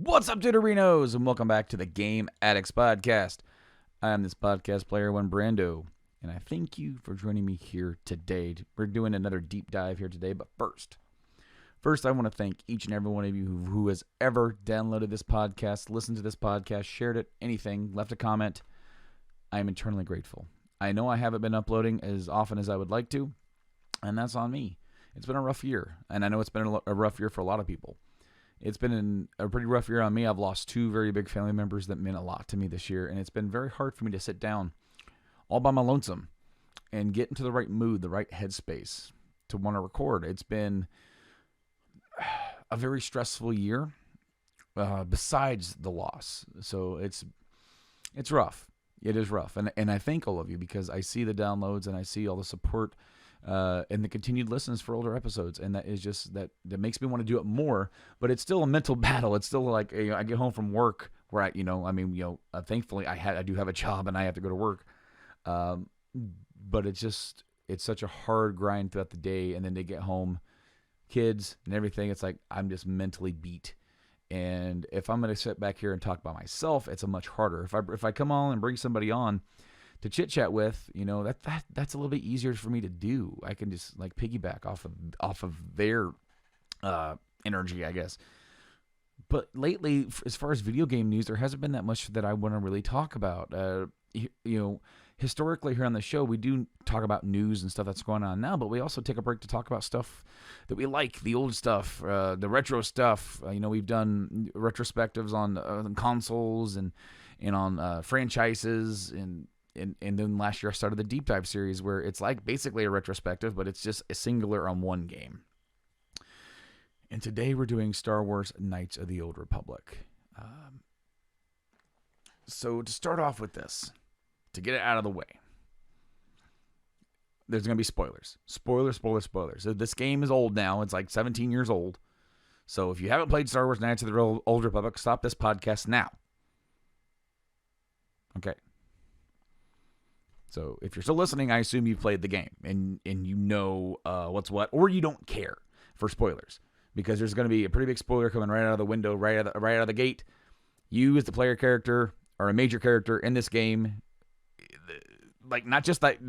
What's up, Titterinos, and welcome back to the Game Addicts podcast. I am this podcast player, Brando, and I thank you for joining me here today. We're doing another deep dive here today, but first I want to thank each and every one of you who has ever downloaded this podcast, listened to this podcast, shared it, anything, left a comment. I am eternally grateful. I know I haven't been uploading as often as I would like to, and that's on me. It's been a rough year, and I know it's been a rough year for a lot of people. It's been a pretty rough year on me. I've lost two very big family members that meant a lot to me this year, and it's been very hard for me to sit down all by my lonesome and get into the right mood, the right headspace to want to record. It's been a very stressful year besides the loss. So it's rough. It is rough. And I thank all of you because I see the downloads and I see all the support and the continued listens for older episodes, and that is just that makes me want to do it more. But it's still a mental battle. It's still like, you know, I get home from work where thankfully I do have a job and I have to go to work, but it's such a hard grind throughout the day, and then to get home, kids and everything, it's like I'm just mentally beat. And if I'm going to sit back here and talk by myself, it's a much harder. If I come on and bring somebody on to chit chat with, you know, that's a little bit easier for me to do. I can just like piggyback off of their energy, I guess. But lately, as far as video game news, there hasn't been that much that I want to really talk about. You know, historically here on the show, we do talk about news and stuff that's going on now, but we also take a break to talk about stuff that we like, the old stuff, the retro stuff. You know, we've done retrospectives on consoles and on franchises, and then last year I started the Deepdive series, where it's like basically a retrospective, but it's just a singular on one game. And today we're doing Star Wars Knights of the Old Republic. So to start off with this, to get it out of the way, there's going to be spoilers. Spoilers. So this game is old now. It's like 17 years old. So if you haven't played Star Wars Knights of the Old Republic, stop this podcast now. Okay. So if you're still listening, I assume you've played the game and you know what's what, or you don't care for spoilers, because there's going to be a pretty big spoiler coming right out of the window, right out of the gate. You as the player character are a major character in this game. Like not just that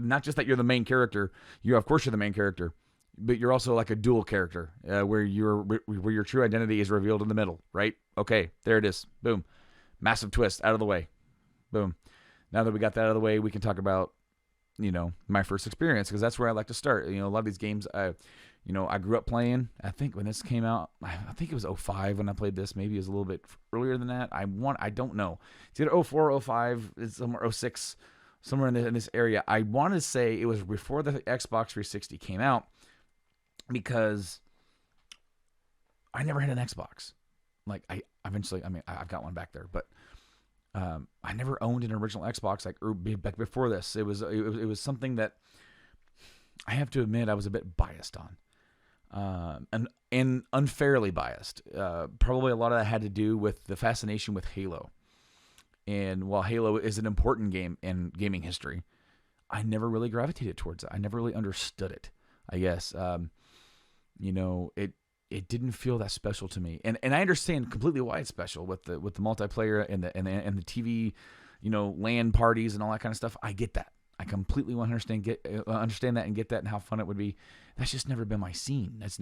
you're the main character. Of course you're the main character, but you're also like a dual character where your true identity is revealed in the middle, right? Okay, there it is. Boom, massive twist out of the way. Boom. Now that we got that out of the way, we can talk about, you know, my first experience, because that's where I like to start. You know, a lot of these games, I grew up playing. I think when this came out, I think it was 05 when I played this. Maybe it was a little bit earlier than that. I don't know. It's either 04, 05, it's somewhere 06, somewhere in this area. I want to say it was before the Xbox 360 came out, because I never had an Xbox. Like I've got one back there, but I never owned an original Xbox back before this. It was something that I have to admit I was a bit biased on, and unfairly biased. Probably a lot of that had to do with the fascination with Halo. And while Halo is an important game in gaming history, I never really gravitated towards it. I never really understood it, I guess. You know, it didn't feel that special to me, and I understand completely why it's special with the multiplayer and the TV, you know, LAN parties and all that kind of stuff. I get that. I completely understand that and get that, and how fun it would be. That's just never been my scene. It's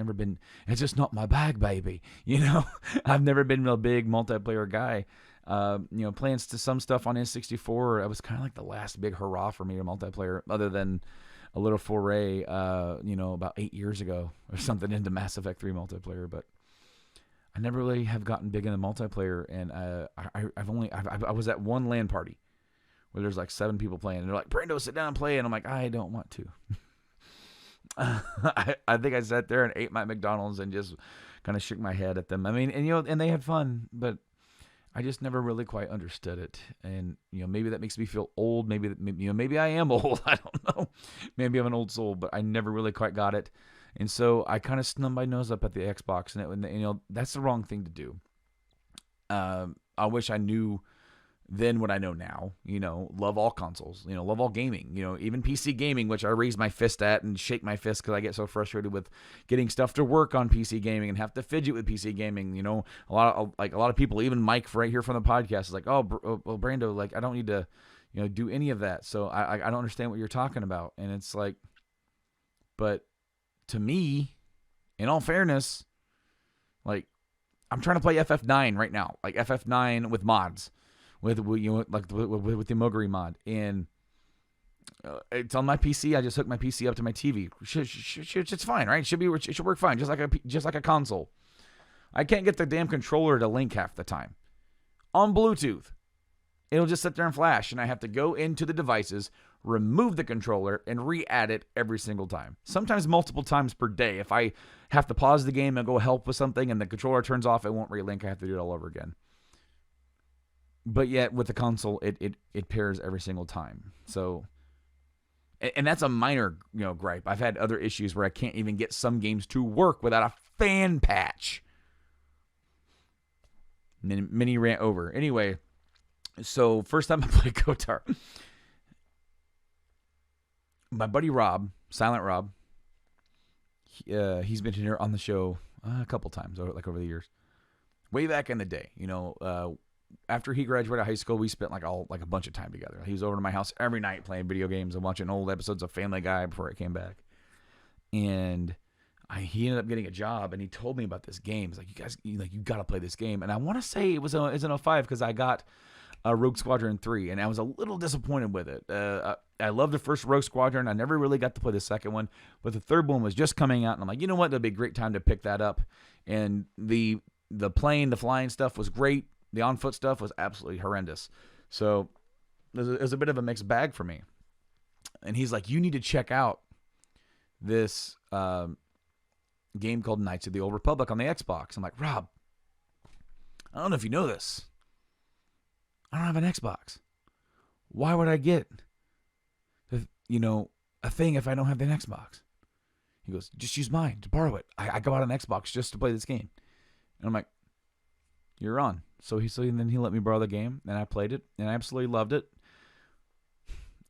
just not my bag, baby. You know, I've never been a real big multiplayer guy. You know, playing some stuff on N64, it was kind of like the last big hurrah for me to multiplayer, other than a little foray, about 8 years ago or something into Mass Effect 3 multiplayer, but I never really have gotten big into multiplayer. And I was at one LAN party where there's like 7 people playing, and they're like, "Brando, sit down and play," and I'm like, I don't want to. I think I sat there and ate my McDonald's and just kind of shook my head at them. I mean, and they had fun, but I just never really quite understood it. And maybe that makes me feel old. Maybe I am old. I don't know. Maybe I'm an old soul, but I never really quite got it. And so I kind of snubbed my nose up at the Xbox, and that's the wrong thing to do. I wish I knew then what I know now. Love all consoles. Love all gaming. Even PC gaming, which I raise my fist at and shake my fist because I get so frustrated with getting stuff to work on PC gaming and have to fidget with PC gaming. A lot of people, even Mike right here from the podcast, is like, "Oh, Brando, like I don't need to, do any of that." So I don't understand what you're talking about, and it's like, but to me, in all fairness, like I'm trying to play FF9 right now, like FF9 with mods. With the Moguri mod, and it's on my PC. I just hook my PC up to my TV. It's fine, right? It should work fine, just like a console. I can't get the damn controller to link half the time. On Bluetooth, it'll just sit there and flash, and I have to go into the devices, remove the controller, and re-add it every single time. Sometimes multiple times per day. If I have to pause the game and go help with something, and the controller turns off, it won't relink. I have to do it all over again. But yet with the console, it pairs every single time. So, and that's a minor gripe. I've had other issues where I can't even get some games to work without a fan patch. Mini rant over. Anyway, so first time I played KOTOR, my buddy Rob, Silent Rob, he's been here on the show a couple times over the years. Way back in the day, after he graduated high school, we spent a bunch of time together. He was over to my house every night playing video games and watching old episodes of Family Guy before I came back. And he ended up getting a job, and he told me about this game. He's like, you got to play this game. And I want to say it's an 05 because I got Rogue Squadron 3, and I was a little disappointed with it. I loved the first Rogue Squadron. I never really got to play the second one, but the third one was just coming out, and I'm like, you know what? That'd be a great time to pick that up. And the flying stuff was great. The on-foot stuff was absolutely horrendous. So it was a bit of a mixed bag for me. And he's like, you need to check out this game called Knights of the Old Republic on the Xbox. I'm like, Rob, I don't know if you know this. I don't have an Xbox. Why would I get, a thing if I don't have an Xbox? He goes, just use mine to borrow it. I got an Xbox just to play this game. And I'm like, you're on. So then he let me borrow the game, and I played it, and I absolutely loved it.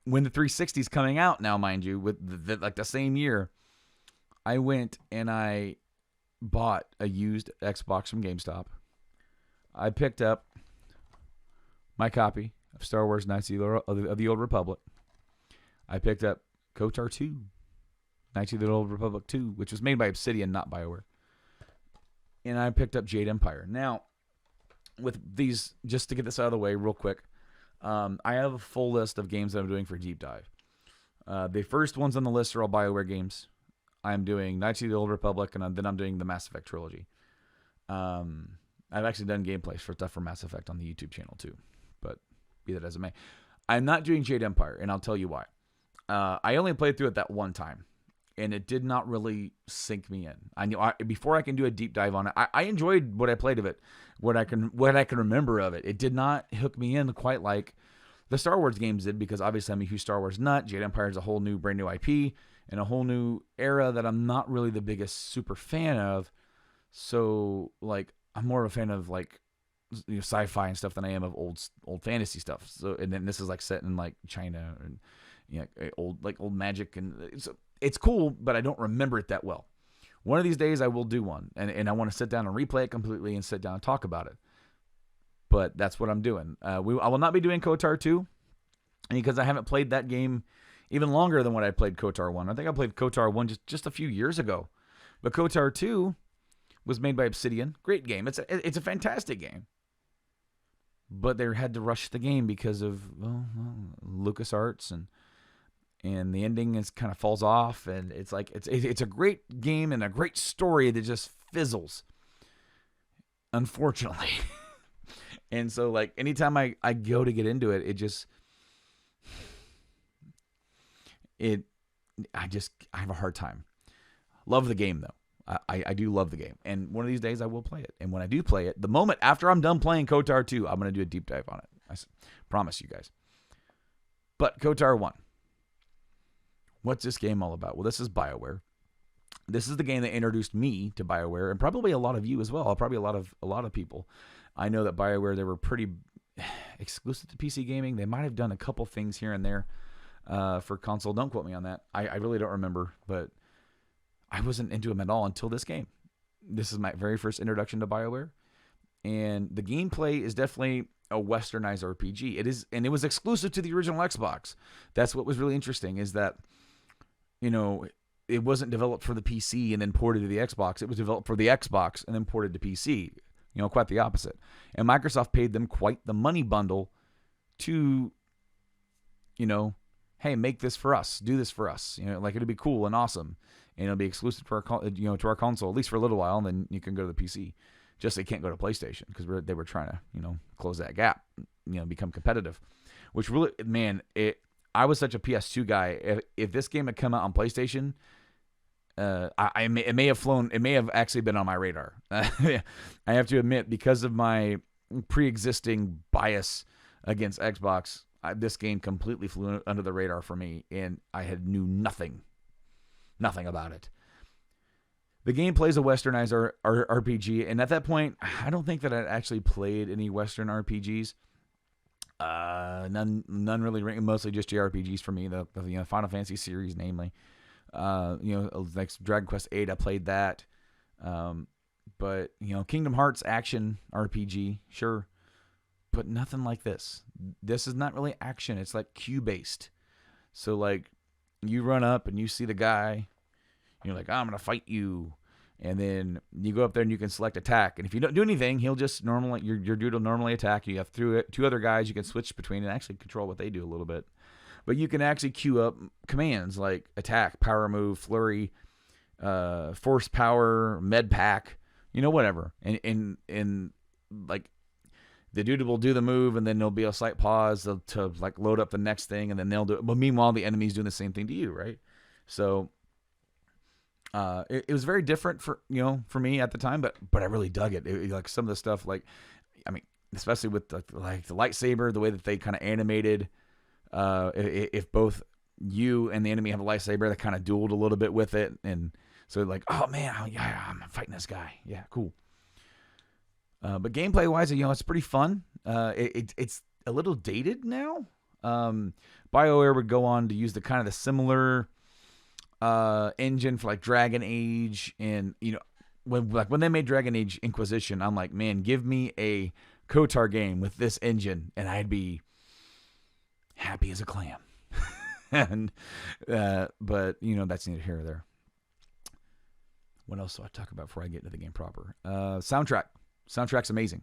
When the 360's coming out now, mind you, with the same year, I went and I bought a used Xbox from GameStop. I picked up my copy of Star Wars Knights of the Old Republic. I picked up KOTOR 2, Knights of the Old Republic 2, which was made by Obsidian, not BioWare. And I picked up Jade Empire. Now, with these, just to get this out of the way real quick, I have a full list of games that I'm doing for Deep Dive. The first ones on the list are all BioWare games. I'm doing Knights of the Old Republic, and then I'm doing the Mass Effect trilogy. I've actually done gameplays for stuff for Mass Effect on the YouTube channel too, but be that as it may. I'm not doing Jade Empire, and I'll tell you why. I only played through it that one time, and it did not really sink me in. I knew before I can do a deep dive on it. I enjoyed what I played of it, what I can remember of it. It did not hook me in quite like the Star Wars games did, because obviously I'm a huge Star Wars nut. Jade Empire is a whole new, brand new IP and a whole new era that I'm not really the biggest super fan of. So I'm more of a fan of sci-fi and stuff than I am of old fantasy stuff. So, and then this is set in China and old magic, and it's cool, but I don't remember it that well. One of these days I will do one, and I want to sit down and replay it completely and sit down and talk about it. But that's what I'm doing. I will not be doing KOTOR 2, because I haven't played that game even longer than what I played KOTOR 1. I think I played KOTOR 1 just a few years ago. But KOTOR 2 was made by Obsidian. Great game. It's a fantastic game. But they had to rush the game because of LucasArts and the ending is kind of falls off, and it's like it's a great game and a great story that just fizzles, unfortunately. And so like anytime I go to get into it, I have a hard time. Love the game though. I do love the game, and one of these days I will play it. And when I do play it, the moment after I'm done playing KOTOR 2, I'm going to do a deep dive on it. I promise you guys. But KOTOR 1. What's this game all about? Well, this is BioWare. This is the game that introduced me to BioWare, and probably a lot of you as well. Probably a lot of people. I know that BioWare, they were pretty exclusive to PC gaming. They might have done a couple things here and there for console. Don't quote me on that. I really don't remember, but I wasn't into them at all until this game. This is my very first introduction to BioWare, and the gameplay is definitely a westernized RPG. It is, and it was exclusive to the original Xbox. That's what was really interesting, is that, you know, it wasn't developed for the PC and then ported to the Xbox. It was developed for the Xbox and then ported to PC. You know, quite the opposite. And Microsoft paid them quite the money bundle to, you know, hey, make this for us, do this for us. You know, like it'd be cool and awesome, and it'll be exclusive to our, you know, to our console at least for a little while, and then you can go to the PC. Just they can't go to PlayStation because they were trying to, you know, close that gap, you know, become competitive. Which really, man, I was such a PS2 guy. If this game had come out on PlayStation, it may have actually been on my radar. I have to admit, because of my pre-existing bias against Xbox, this game completely flew under the radar for me, and I knew nothing about it. The game plays a westernized RPG, and at that point, I don't think that I'd actually played any Western RPGs. None really, mostly just JRPGs for me. The you know, Final Fantasy series, namely. You know, like Dragon Quest VIII, I played that. But, you know, Kingdom Hearts action RPG, sure. But nothing like this. This is not really action. It's like queue-based. So, like, you run up and you see the guy. You're like, I'm going to fight you. And then you go up there and you can select attack. And if you don't do anything, he'll just normally, your dude will normally attack you. You have two other guys you can switch between and actually control what they do a little bit. But you can actually queue up commands like attack, power move, flurry, force power, med pack, you know, whatever. And like the dude will do the move, and then there'll be a slight pause to like load up the next thing, and then they'll do it. But meanwhile, the enemy's doing the same thing to you, right? So it was very different for me at the time, but I really dug it. Like some of the stuff, like, I mean, especially with the lightsaber, the way that they kind of animated. If both you and the enemy have a lightsaber, they kind of dueled a little bit with it, and so like, oh man, yeah, I'm fighting this guy. Yeah, cool. But gameplay wise, it's pretty fun. It's a little dated now. BioWare would go on to use the similar engine for like Dragon Age, and when they made Dragon Age Inquisition, I'm like, man, give me a KOTOR game with this engine, and I'd be happy as a clam. And but that's neither here or there. What else do I talk about before I get into the game proper? Soundtrack's amazing.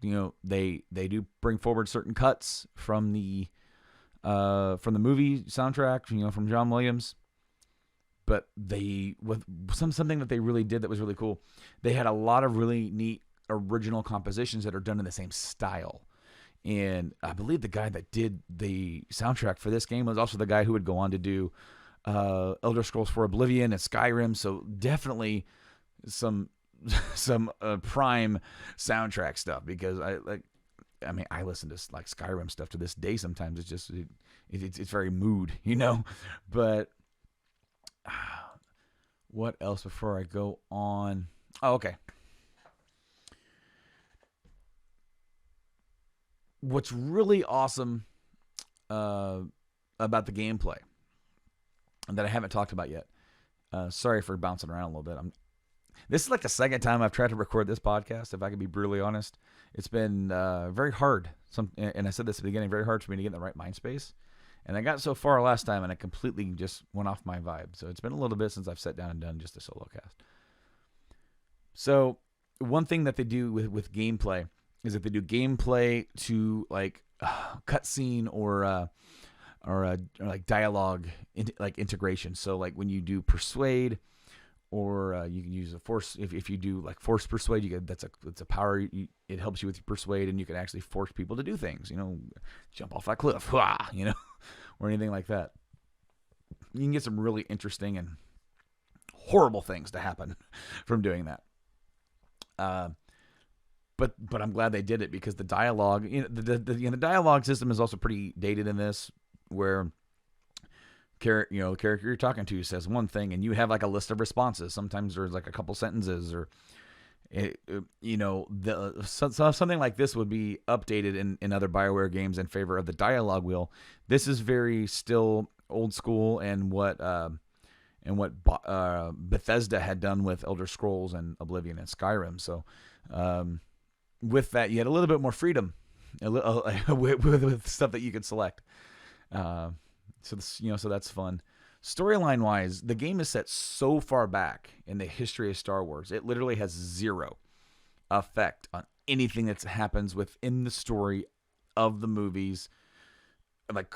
They do bring forward certain cuts from the movie soundtrack, from John Williams. But something that they really did that was really cool. They had a lot of really neat original compositions that are done in the same style. And I believe the guy that did the soundtrack for this game was also the guy who would go on to do Elder Scrolls IV Oblivion and Skyrim. So definitely some prime soundtrack stuff, because I listen to like Skyrim stuff to this day. Sometimes it's just it's very mood, But what else before I go on? Oh, okay. What's really awesome about the gameplay that I haven't talked about yet. Sorry for bouncing around a little bit. This is like the second time I've tried to record this podcast, if I can be brutally honest. It's been very hard. And I said this at the beginning, very hard for me to get in the right mind space. And I got so far last time, and I completely just went off my vibe. So it's been a little bit since I've sat down and done just a solo cast. So one thing that they do with gameplay is that they do gameplay to like cutscene or or like dialogue like integration. So like when you do persuade, or you can use a force. If you do like force persuade, that's a power. It helps you with your persuade, and you can actually force people to do things. Jump off that cliff, or anything like that. You can get some really interesting and horrible things to happen from doing that. But I'm glad they did it, because the dialogue, the dialogue system is also pretty dated in this, where the character you're talking to says one thing, and you have like a list of responses. Sometimes there's like a couple sentences, or something like this would be updated in other BioWare games in favor of the dialogue wheel. This is very still old school, and what Bethesda had done with Elder Scrolls and Oblivion and Skyrim. So with that, you had a little bit more freedom with stuff that you could select. So that's fun. Storyline wise, the game is set so far back in the history of Star Wars, it literally has zero effect on anything that happens within the story of the movies, like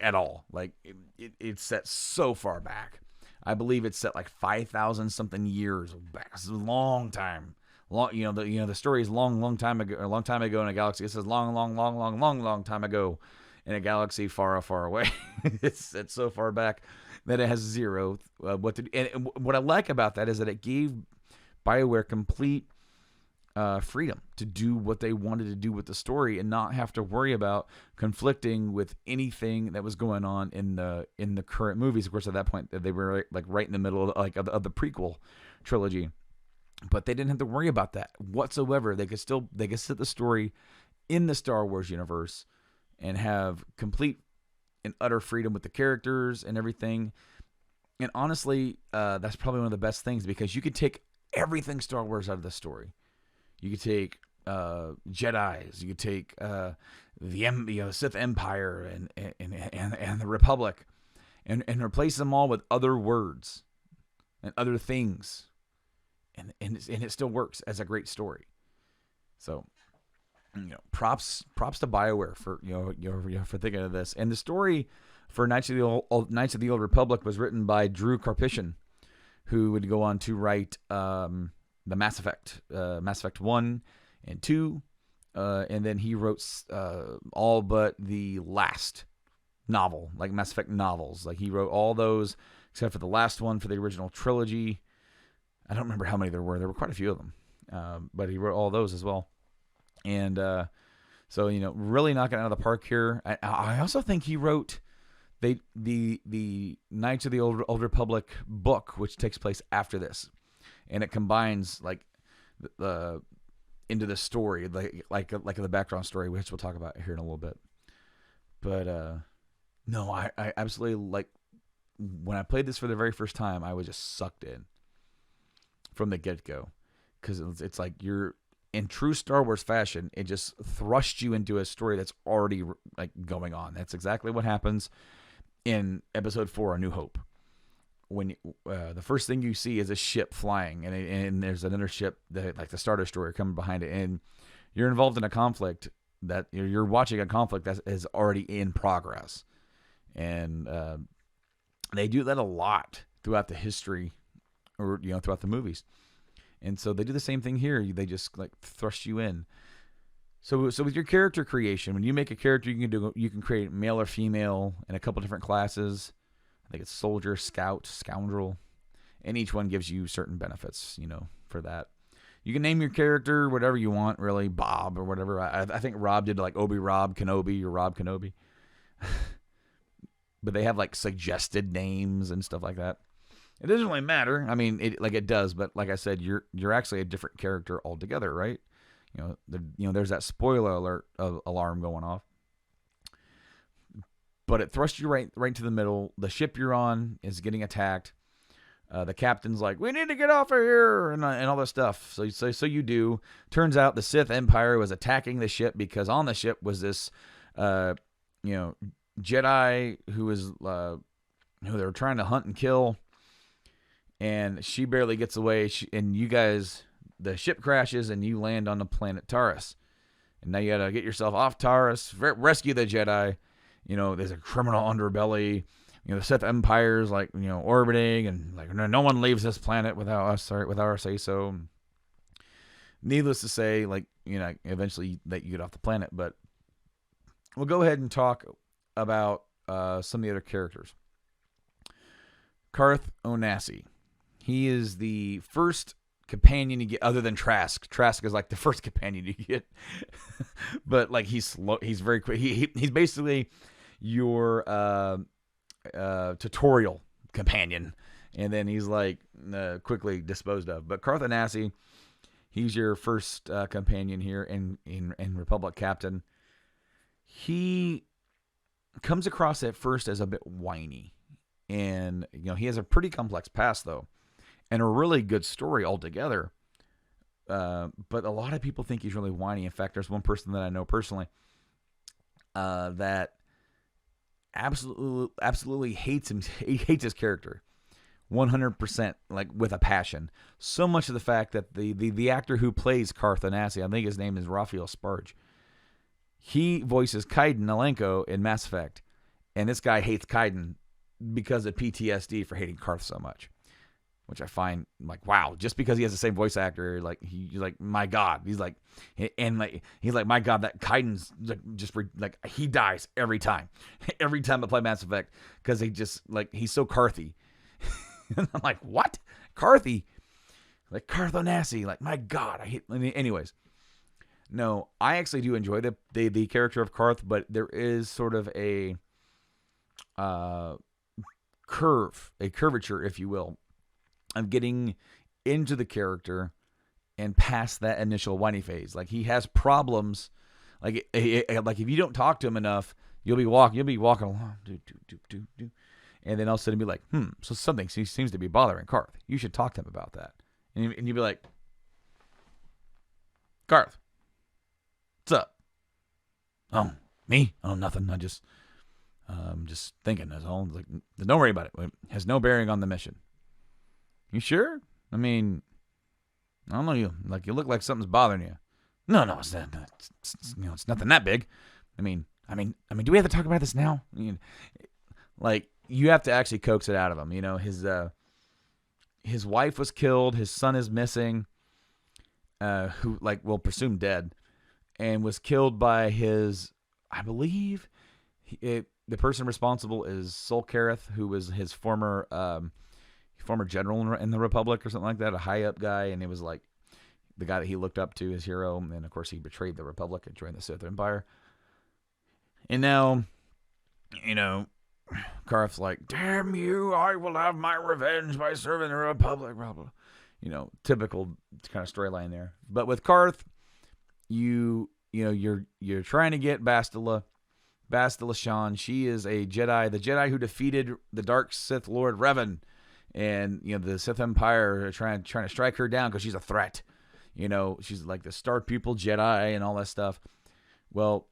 at all. Like it's set so far back. I believe it's set like 5,000 something years back. It's a long time. The story is long time ago in a galaxy. It says long time ago in a galaxy far, far away. It's so far back that it has zero what to do. And what I like about that is that it gave BioWare complete freedom to do what they wanted to do with the story, and not have to worry about conflicting with anything that was going on in the current movies. Of course, at that point, they were like right in the middle of the prequel trilogy. But they didn't have to worry about that whatsoever. They could set the story in the Star Wars universe and have complete and utter freedom with the characters and everything. And honestly, that's probably one of the best things, because you could take everything Star Wars out of the story. You could take Jedis. You could take the Sith Empire and the Republic, and replace them all with other words and other things. And it still works as a great story. So, props to BioWare for for thinking of this. And the story for Knights of the Old Republic was written by Drew Karpyshyn, who would go on to write the Mass Effect 1 and 2, and then he wrote all but the last novel, like Mass Effect novels. Like he wrote all those except for the last one for the original trilogy. I don't remember how many there were. There were quite a few of them, but he wrote all those as well. And so really knocking it out of the park here. I also think he wrote the Knights of the Old Republic book, which takes place after this, and it combines like into the story, like the background story, which we'll talk about here in a little bit. But no, I absolutely like when I played this for the very first time. I was just sucked in from the get-go, because it's like you're in true Star Wars fashion. It just thrusts you into a story that's already like going on. That's exactly what happens in Episode 4, A New Hope, when the first thing you see is a ship flying, and there's another ship that, like the Star Destroyer, coming behind it, and you're involved in a conflict that you're watching a conflict that is already in progress, and they do that a lot throughout the history, or throughout the movies. And so they do the same thing here. They just like thrust you in. So with your character creation, when you make a character, you can create male or female in a couple different classes. I think it's soldier, scout, scoundrel, and each one gives you certain benefits, for that. You can name your character whatever you want, really, Bob or whatever. I think Rob did like Rob Kenobi or Rob Kenobi. But they have like suggested names and stuff like that. It doesn't really matter. I mean, it does, but like I said, you're actually a different character altogether, right? There's that spoiler alert alarm going off. But it thrusts you right into the middle. The ship you're on is getting attacked. The captain's like, "We need to get off of here," and all this stuff. So you do. Turns out the Sith Empire was attacking the ship because on the ship was this, Jedi who they were trying to hunt and kill. And she barely gets away, and the ship crashes, and you land on the planet Taurus. And now you gotta get yourself off Taurus, rescue the Jedi, there's a criminal underbelly. The Sith Empire's like, orbiting, and like no one leaves this planet without us, without our say so. Needless to say, like, eventually that you get off the planet. But we'll go ahead and talk about some of the other characters. Carth Onasi. He is the first companion you get, other than Trask. Trask is like the first companion you get. But like he's slow, he's very quick. He's basically your tutorial companion, and then he's like quickly disposed of. But Carth Onasi, he's your first companion here in Republic Captain. He comes across at first as a bit whiny, and he has a pretty complex past though, and a really good story altogether. But a lot of people think he's really whiny. In fact, there's one person that I know personally that absolutely hates him. He hates his character 100%, like with a passion. So much of the fact that the actor who plays Carth Onasi, I think his name is Raphael Sparge, he voices Kaiden Alenko in Mass Effect, and this guy hates Kaiden because of PTSD for hating Carth so much, which I find like, wow, just because he has the same voice actor, like he's like, my God, he's like, my God, that Kaiden's like he dies every time I play Mass Effect, because he's so Carthy. And I'm like, what? Carthy? Like Carth Onasi, like, my God, I hate. Anyways, no, I actually do enjoy the character of Carth, but there is sort of a curvature, if you will, of getting into the character and past that initial whiny phase. Like, he has problems. Like if you don't talk to him enough, you'll be walking along, and then all of a sudden be like, so something seems to be bothering Carth. You should talk to him about that. And you'd be like, Carth, what's up? Oh, me? Oh, nothing. I just thinking. That's all. Like, don't worry about it. It has no bearing on the mission. You sure? I mean, I don't know. You look like something's bothering you. No, it's not. It's nothing that big. I mean, do we have to talk about this now? Like, you have to actually coax it out of him. His wife was killed. His son is missing. Who, presumed dead, and was killed by his, I believe, the person responsible is Sol Kareth, who was his former general in the Republic or something like that, a high up guy, and it was like the guy that he looked up to, his hero, and of course he betrayed the Republic and joined the Sith Empire. And now, Carth's like, damn you, I will have my revenge by serving the Republic, blah, blah. Typical kind of storyline there. But with Carth, you're trying to get Bastila Shan. She is a Jedi, the Jedi who defeated the Dark Sith Lord Revan, and the Sith Empire are trying to strike her down because she's a threat. She's like the Star Pupil Jedi and all that stuff. Well,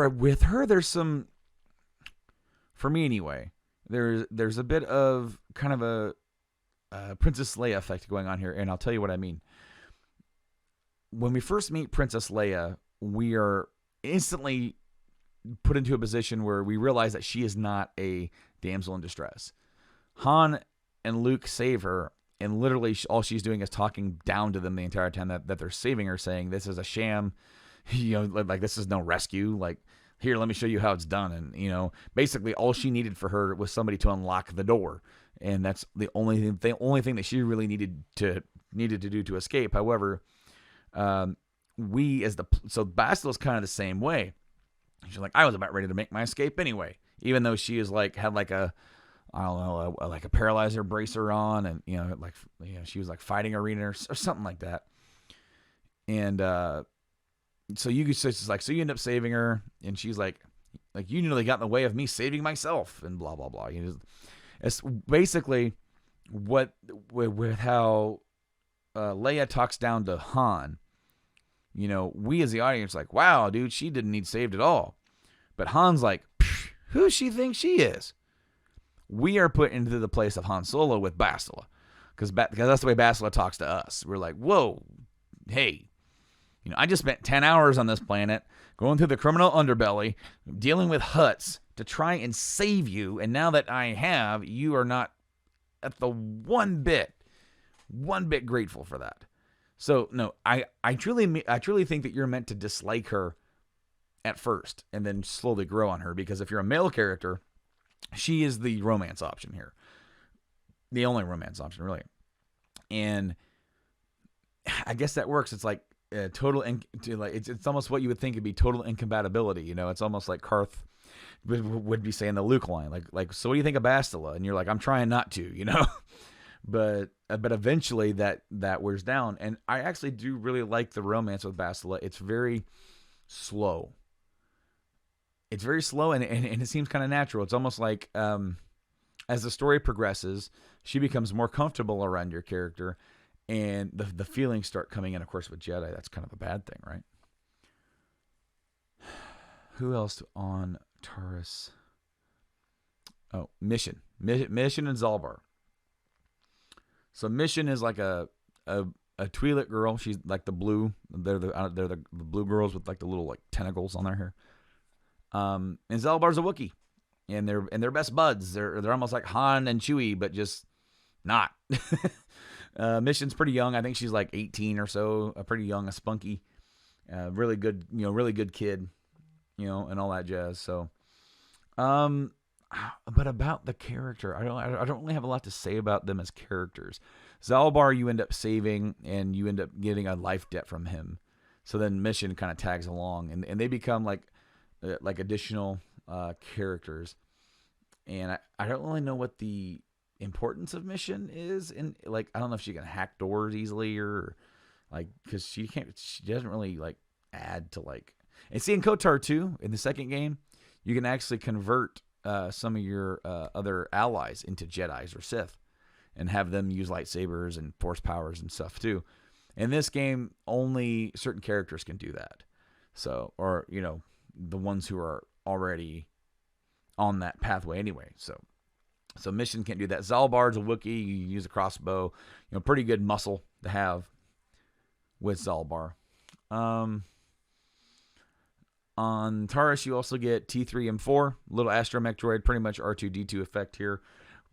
with her, there's some, for me anyway, there's a bit of kind of a Princess Leia effect going on here, and I'll tell you what I mean. When we first meet Princess Leia, we are instantly put into a position where we realize that she is not a damsel in distress. Han and Luke save her, and literally all she's doing is talking down to them the entire time that they're saving her, saying this is a sham, like this is no rescue, like, here, let me show you how it's done. And basically all she needed for her was somebody to unlock the door, and that's the only thing that she really needed to do to escape. However, so Bastila's kind of the same way. She's like, I was about ready to make my escape anyway, even though she is had like a, I don't know, like a paralyzer bracer on, and she was like fighting arena or something like that. And so you end up saving her, and she's like you nearly got in the way of me saving myself, and blah blah blah. It's basically with how Leia talks down to Han. We as the audience like, wow, dude, she didn't need saved at all. But Han's like, who she thinks she is? We are put into the place of Han Solo with Bastila, because that's the way Bastila talks to us. We're like, whoa, hey, I just spent 10 hours on this planet going through the criminal underbelly, dealing with Hutts to try and save you. And now that I have, you are not at the one bit grateful for that. So no, I truly think that you're meant to dislike her at first and then slowly grow on her, because if you're a male character, she is the romance option here. The only romance option, really. And I guess that works. It's like it's almost what you would think would be total incompatibility. It's almost like Karth would be saying the Luke line, like, so what do you think of Bastila? And you're like, I'm trying not to, but eventually that wears down. And I actually do really like the romance with Bastila. It's very slow. It's very slow, and it seems kind of natural. It's almost like as the story progresses, she becomes more comfortable around your character, and the feelings start coming in. Of course, with Jedi, that's kind of a bad thing, right? Who else on Taurus? Oh, Mission and Zalbar. So Mission is like a Twi'lek girl. She's like the blue. They're the blue girls with like the little like tentacles on their hair. And Zalbar's a Wookiee, and they're best buds. They're almost like Han and Chewie, but just not. Mission's pretty young. I think she's like 18 or so. Pretty young, a spunky, really good, really good kid, and all that jazz. So, but about the character, I don't really have a lot to say about them as characters. Zalbar, you end up saving, and you end up getting a life debt from him. So then Mission kind of tags along, and they become like additional characters. And I don't really know what the importance of Mission is, and like I don't know if she can hack doors easily, or like, because she doesn't really like add to like. And see, in KOTOR 2, in the second game, you can actually convert some of your other allies into Jedis or Sith, and have them use lightsabers and force powers and stuff too. In this game, only certain characters can do that. So, or the ones who are already on that pathway anyway. So Mission can't do that. Zalbar's a Wookiee. You use a crossbow. Pretty good muscle to have with Zalbar. On Taurus, you also get T3 and 4, little astromech droid, pretty much R2-D2 effect here,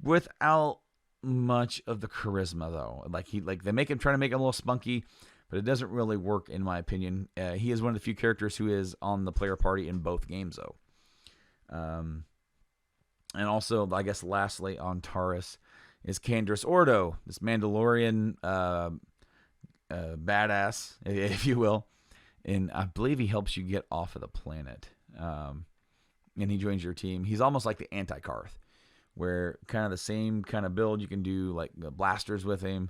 without much of the charisma though. They try to make him a little spunky, but it doesn't really work in my opinion. He is one of the few characters who is on the player party in both games though. And also, I guess lastly on Taurus is Canderous Ordo, this Mandalorian badass, if you will. And I believe he helps you get off of the planet. And he joins your team. He's almost like the anti-Karth, where kind of the same kind of build. You can do like the blasters with him.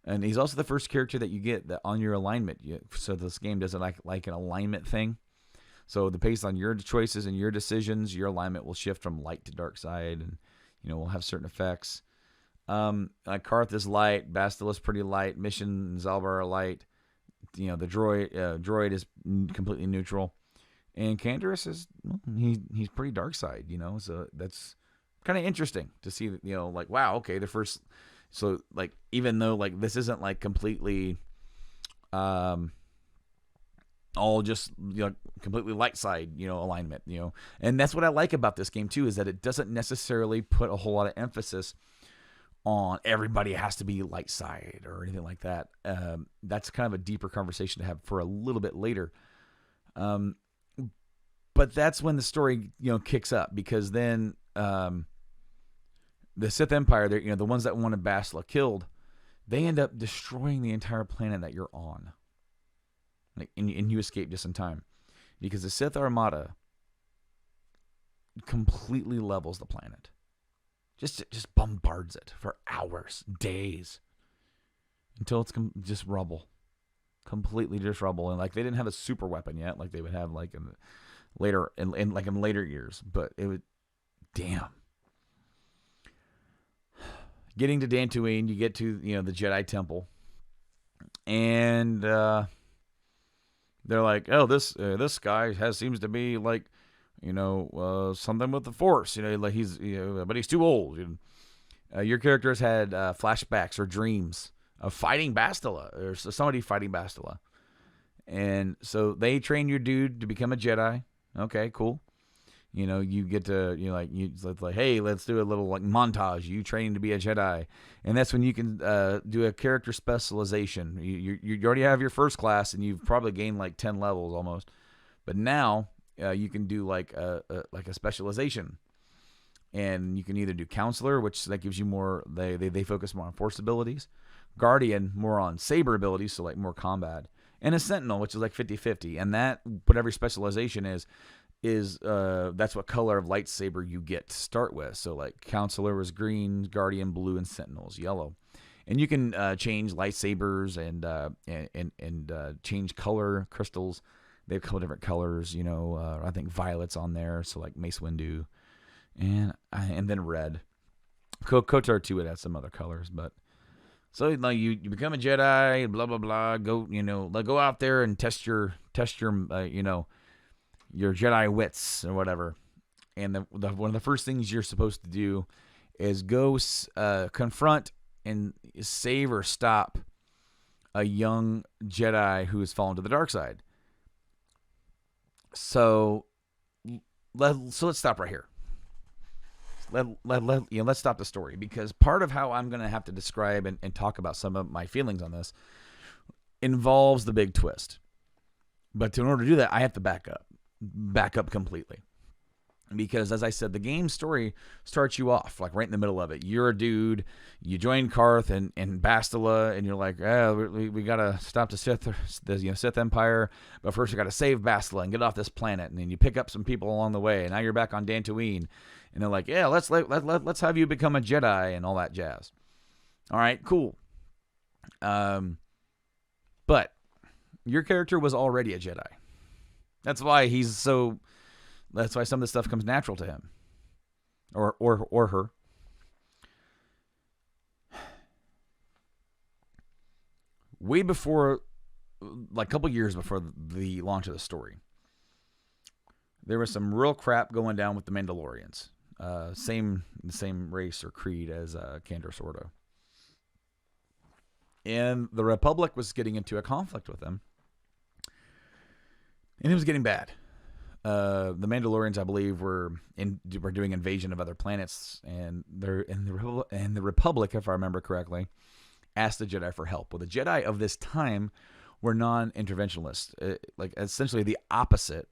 And he's also the first character that you get that on your alignment. So this game does it like an alignment thing. So based on your choices and your decisions, your alignment will shift from light to dark side, and will have certain effects. Karth is light, Bastila is pretty light, Mission and Zalbar are light. The droid is completely neutral, and Canderous is he's pretty dark side. So that's kind of interesting to see that. Like, wow, okay, the first. So like, even though like this isn't like completely all just completely light side alignment, and that's what I like about this game too, is that it doesn't necessarily put a whole lot of emphasis on everybody has to be light side or anything like that. That's kind of a deeper conversation to have for a little bit later. But that's when the story kicks up, because then the Sith Empire, the ones that wanted Bastila killed, they end up destroying the entire planet that you're on. And you escape just in time, because the Sith Armada completely levels the planet, just bombards it for hours, days, until it's just rubble, completely just rubble. And like, they didn't have a super weapon yet, like they would have like in later years. But it would, damn. Getting to Dantooine, you get to the Jedi Temple, and they're like, oh, this guy seems to be like, something with the Force, like he's, but he's too old. Your characters had flashbacks or dreams of fighting Bastila, or somebody fighting Bastila, And so they train your dude to become a Jedi. Okay, cool. You get to it's like, hey, let's do a little like montage. You training to be a Jedi, and that's when you can do a character specialization. You already have your first class, and you've probably gained like 10 levels almost. But now you can do like a specialization, and you can either do counselor, which that gives you more. They focus more on force abilities. Guardian, more on saber abilities, so like more combat, and a sentinel, which is like 50-50. And that, whatever specialization is that's what color of lightsaber you get to start with. So like counselor was green, guardian blue, and sentinel's yellow. And you can change lightsabers and change color crystals. They have a couple different colors. I think violet's on there, so like Mace Windu, and then red. KOTOR 2 would have some other colors, but so like you become a Jedi, blah blah blah. Go go out there and test your your Jedi wits or whatever. And one of the first things you're supposed to do is go confront and save or stop a young Jedi who has fallen to the dark side. So let's stop right here. Let's stop the story, because part of how I'm going to have to describe and talk about some of my feelings on this involves the big twist. But in order to do that, I have to back up completely. Because as I said, the game story starts you off like right in the middle of it. You're a dude, you join Karth and Bastila, and you're like, we gotta stop the Sith Empire, but first we gotta save Bastila and get off this planet. And then you pick up some people along the way, and now you're back on Dantooine, and they're like, yeah, let's have you become a Jedi and all that jazz. All right, cool. But your character was already a Jedi. That's why That's why some of this stuff comes natural to him, or her. Way before, like a couple years before the launch of the story, there was some real crap going down with the Mandalorians. The same race or creed as Kandor Sordo. And the Republic was getting into a conflict with them, and it was getting bad. The Mandalorians, I believe, were doing invasion of other planets, and the Republic, if I remember correctly, asked the Jedi for help. Well, the Jedi of this time were non-interventionalists, like essentially the opposite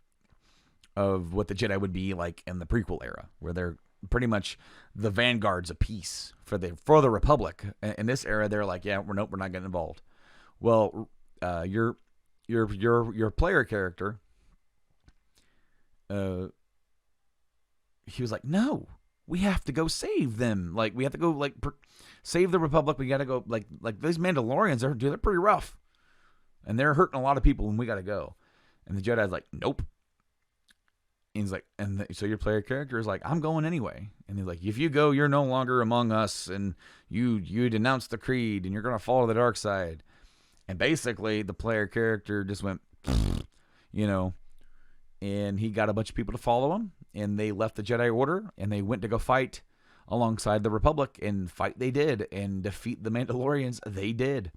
of what the Jedi would be like in the prequel era, where they're pretty much the vanguards of peace for the Republic. In this era, they're like, yeah, we're not getting involved. Well, your player character. He was like, no, we have to go save them. Like, we have to go save the Republic. We got to go like these Mandalorians they're pretty rough, and they're hurting a lot of people, and we got to go. And the Jedi's like, nope. And he's like, so your player character is like, I'm going anyway. And he's like, if you go, you're no longer among us, and you denounce the creed, and you're gonna fall to the dark side. And basically, the player character just went, and he got a bunch of people to follow him, and they left the Jedi Order, and they went to go fight alongside the Republic, and fight they did, and defeat the Mandalorians they did.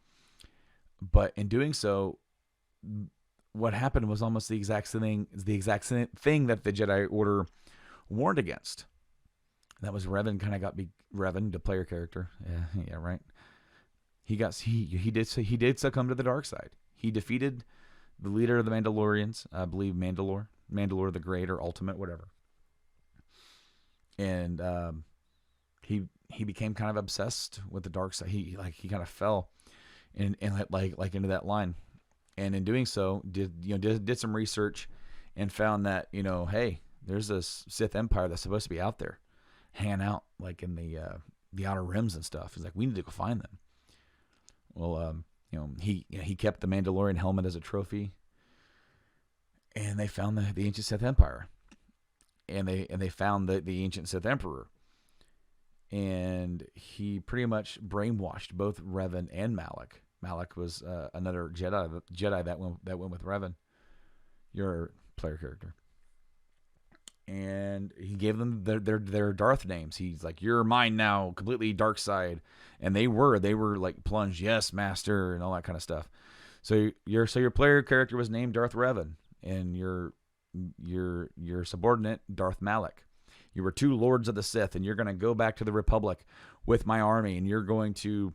But in doing so, what happened was almost the exact thing that the Jedi Order warned against. That was Revan Revan, the player character. Yeah, right. He did succumb to the dark side. He defeated the leader of the Mandalorians, I believe Mandalore the Great or Ultimate, whatever. And he became kind of obsessed with the dark side. He kind of fell in like into that line, and in doing so, did some research and found that hey, there's this Sith Empire that's supposed to be out there, hanging out like in the outer rims and stuff. He's like, we need to go find them. Well, he kept the Mandalorian helmet as a trophy, and they found the ancient Sith Empire, and they found the ancient Sith Emperor, and he pretty much brainwashed both Revan and Malak. Malak was another Jedi that went with Revan, your player character, and he gave them their Darth names. He's like, you're mine now, completely dark side. And they were like plunged, yes, master, and all that kind of stuff. So your player character was named Darth Revan, and your subordinate Darth Malak. You were two lords of the Sith, and you're going to go back to the Republic with my army, and you're going to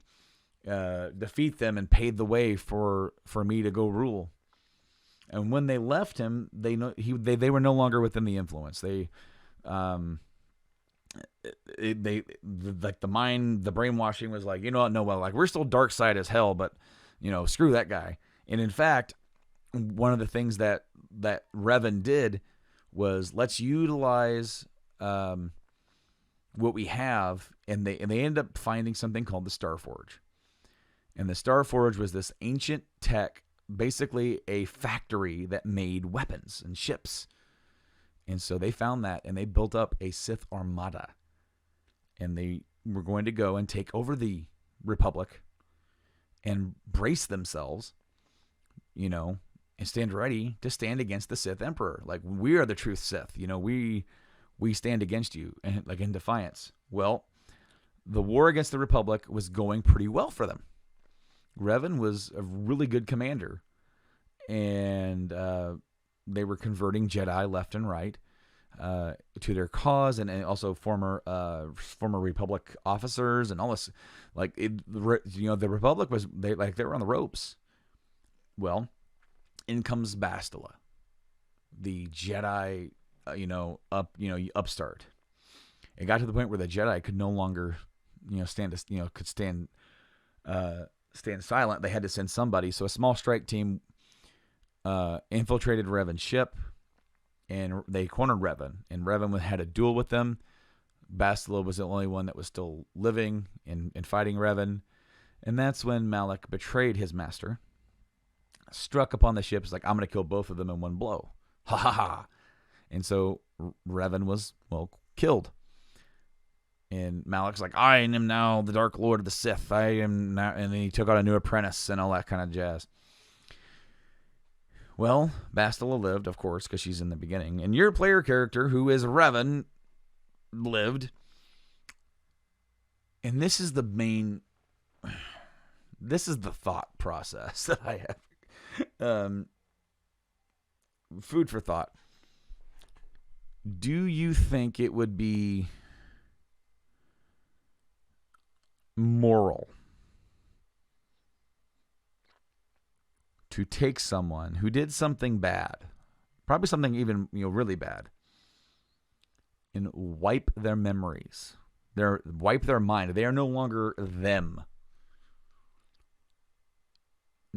defeat them and pave the way for me to go rule. And when they left him, they were no longer within the influence. They like the brainwashing was like, you know what, no, well, like we're still dark side as hell, but screw that guy. And in fact, one of the things that Revan did was, let's utilize what we have, and they ended up finding something called the Starforge. And the Starforge was this ancient tech, basically a factory that made weapons and ships. And so they found that, and they built up a Sith armada. And they were going to go and take over the Republic and brace themselves, and stand ready to stand against the Sith Emperor. Like, we are the truth Sith. We stand against you, and like in defiance. Well, the war against the Republic was going pretty well for them. Revan was a really good commander, and they were converting Jedi left and right to their cause, and also former Republic officers and all this. Like the Republic was they were on the ropes. Well, in comes Bastila, the Jedi, upstart. It got to the point where the Jedi could no longer, stand silent. They had to send somebody. So a small strike team infiltrated Revan's ship, and they cornered Revan. And Revan had a duel with them. Bastila was the only one that was still living and fighting Revan. And that's when Malak betrayed his master, struck upon the ship. It's like, I'm going to kill both of them in one blow. Ha ha ha. And so Revan was, killed. And Malak's like, I am now the Dark Lord of the Sith. I am now, and then he took out a new apprentice and all that kind of jazz. Well, Bastila lived, of course, because she's in the beginning. And your player character, who is Revan, lived. And this is the thought process that I have. Food for thought. Do you think it would be moral to take someone who did something bad, probably something even really bad, and wipe their memories, wipe their mind? They are no longer them.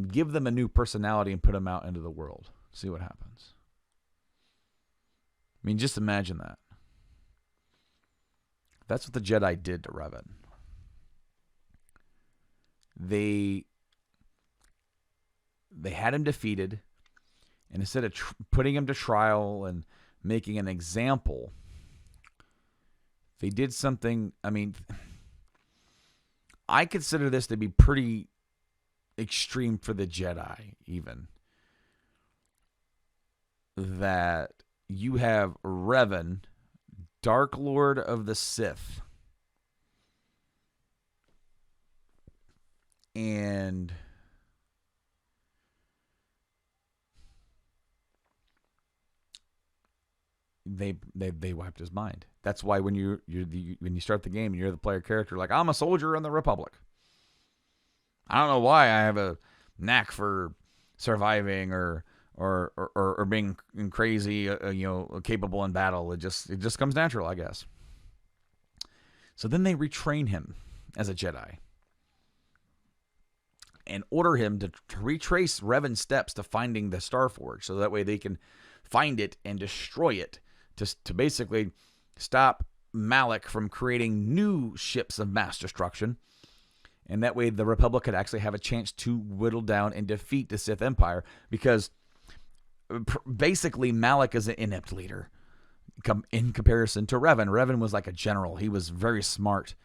Give them a new personality and put them out into the world. See what happens. I mean, just imagine that. That's what the Jedi did to Revan. They had him defeated, and instead of putting him to trial and making an example, they did something. I mean, I consider this to be pretty extreme for the Jedi, even. That you have Revan, Dark Lord of the Sith, and they wiped his mind. That's why when you start the game and you're the player character, like, I'm a soldier in the Republic. I don't know why I have a knack for surviving or being crazy, capable in battle. It just comes natural, I guess. So then they retrain him as a Jedi and order him to retrace Revan's steps to finding the Starforge, so that way they can find it and destroy it to basically stop Malak from creating new ships of mass destruction. And that way the Republic could actually have a chance to whittle down and defeat the Sith Empire, because basically Malak is an inept leader in comparison to Revan. Revan was like a general. He was very smart.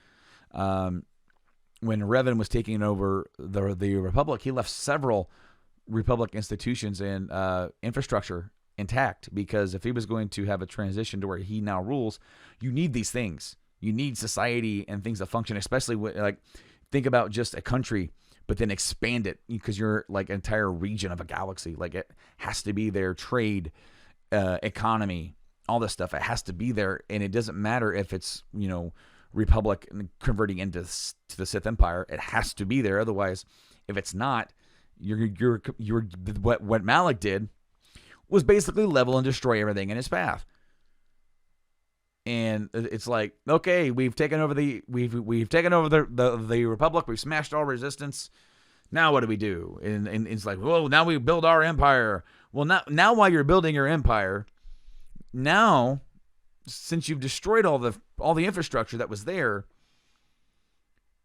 When Revan was taking over the Republic, he left several Republic institutions and infrastructure intact, because if he was going to have a transition to where he now rules, you need these things. You need society and things that function, especially when, like, think about just a country but then expand it because you're like an entire region of a galaxy. Like it has to be there, trade, economy, all this stuff. It has to be there, and it doesn't matter if it's, Republic converting into to the Sith Empire. It has to be there. Otherwise, if it's not, you're what Malik did was basically level and destroy everything in his path. And it's like, okay, we've taken over the Republic. We've smashed all resistance. Now what do we do? And it's like, well, now we build our empire. Well, now while you're building your empire, now since you've destroyed all the infrastructure that was there,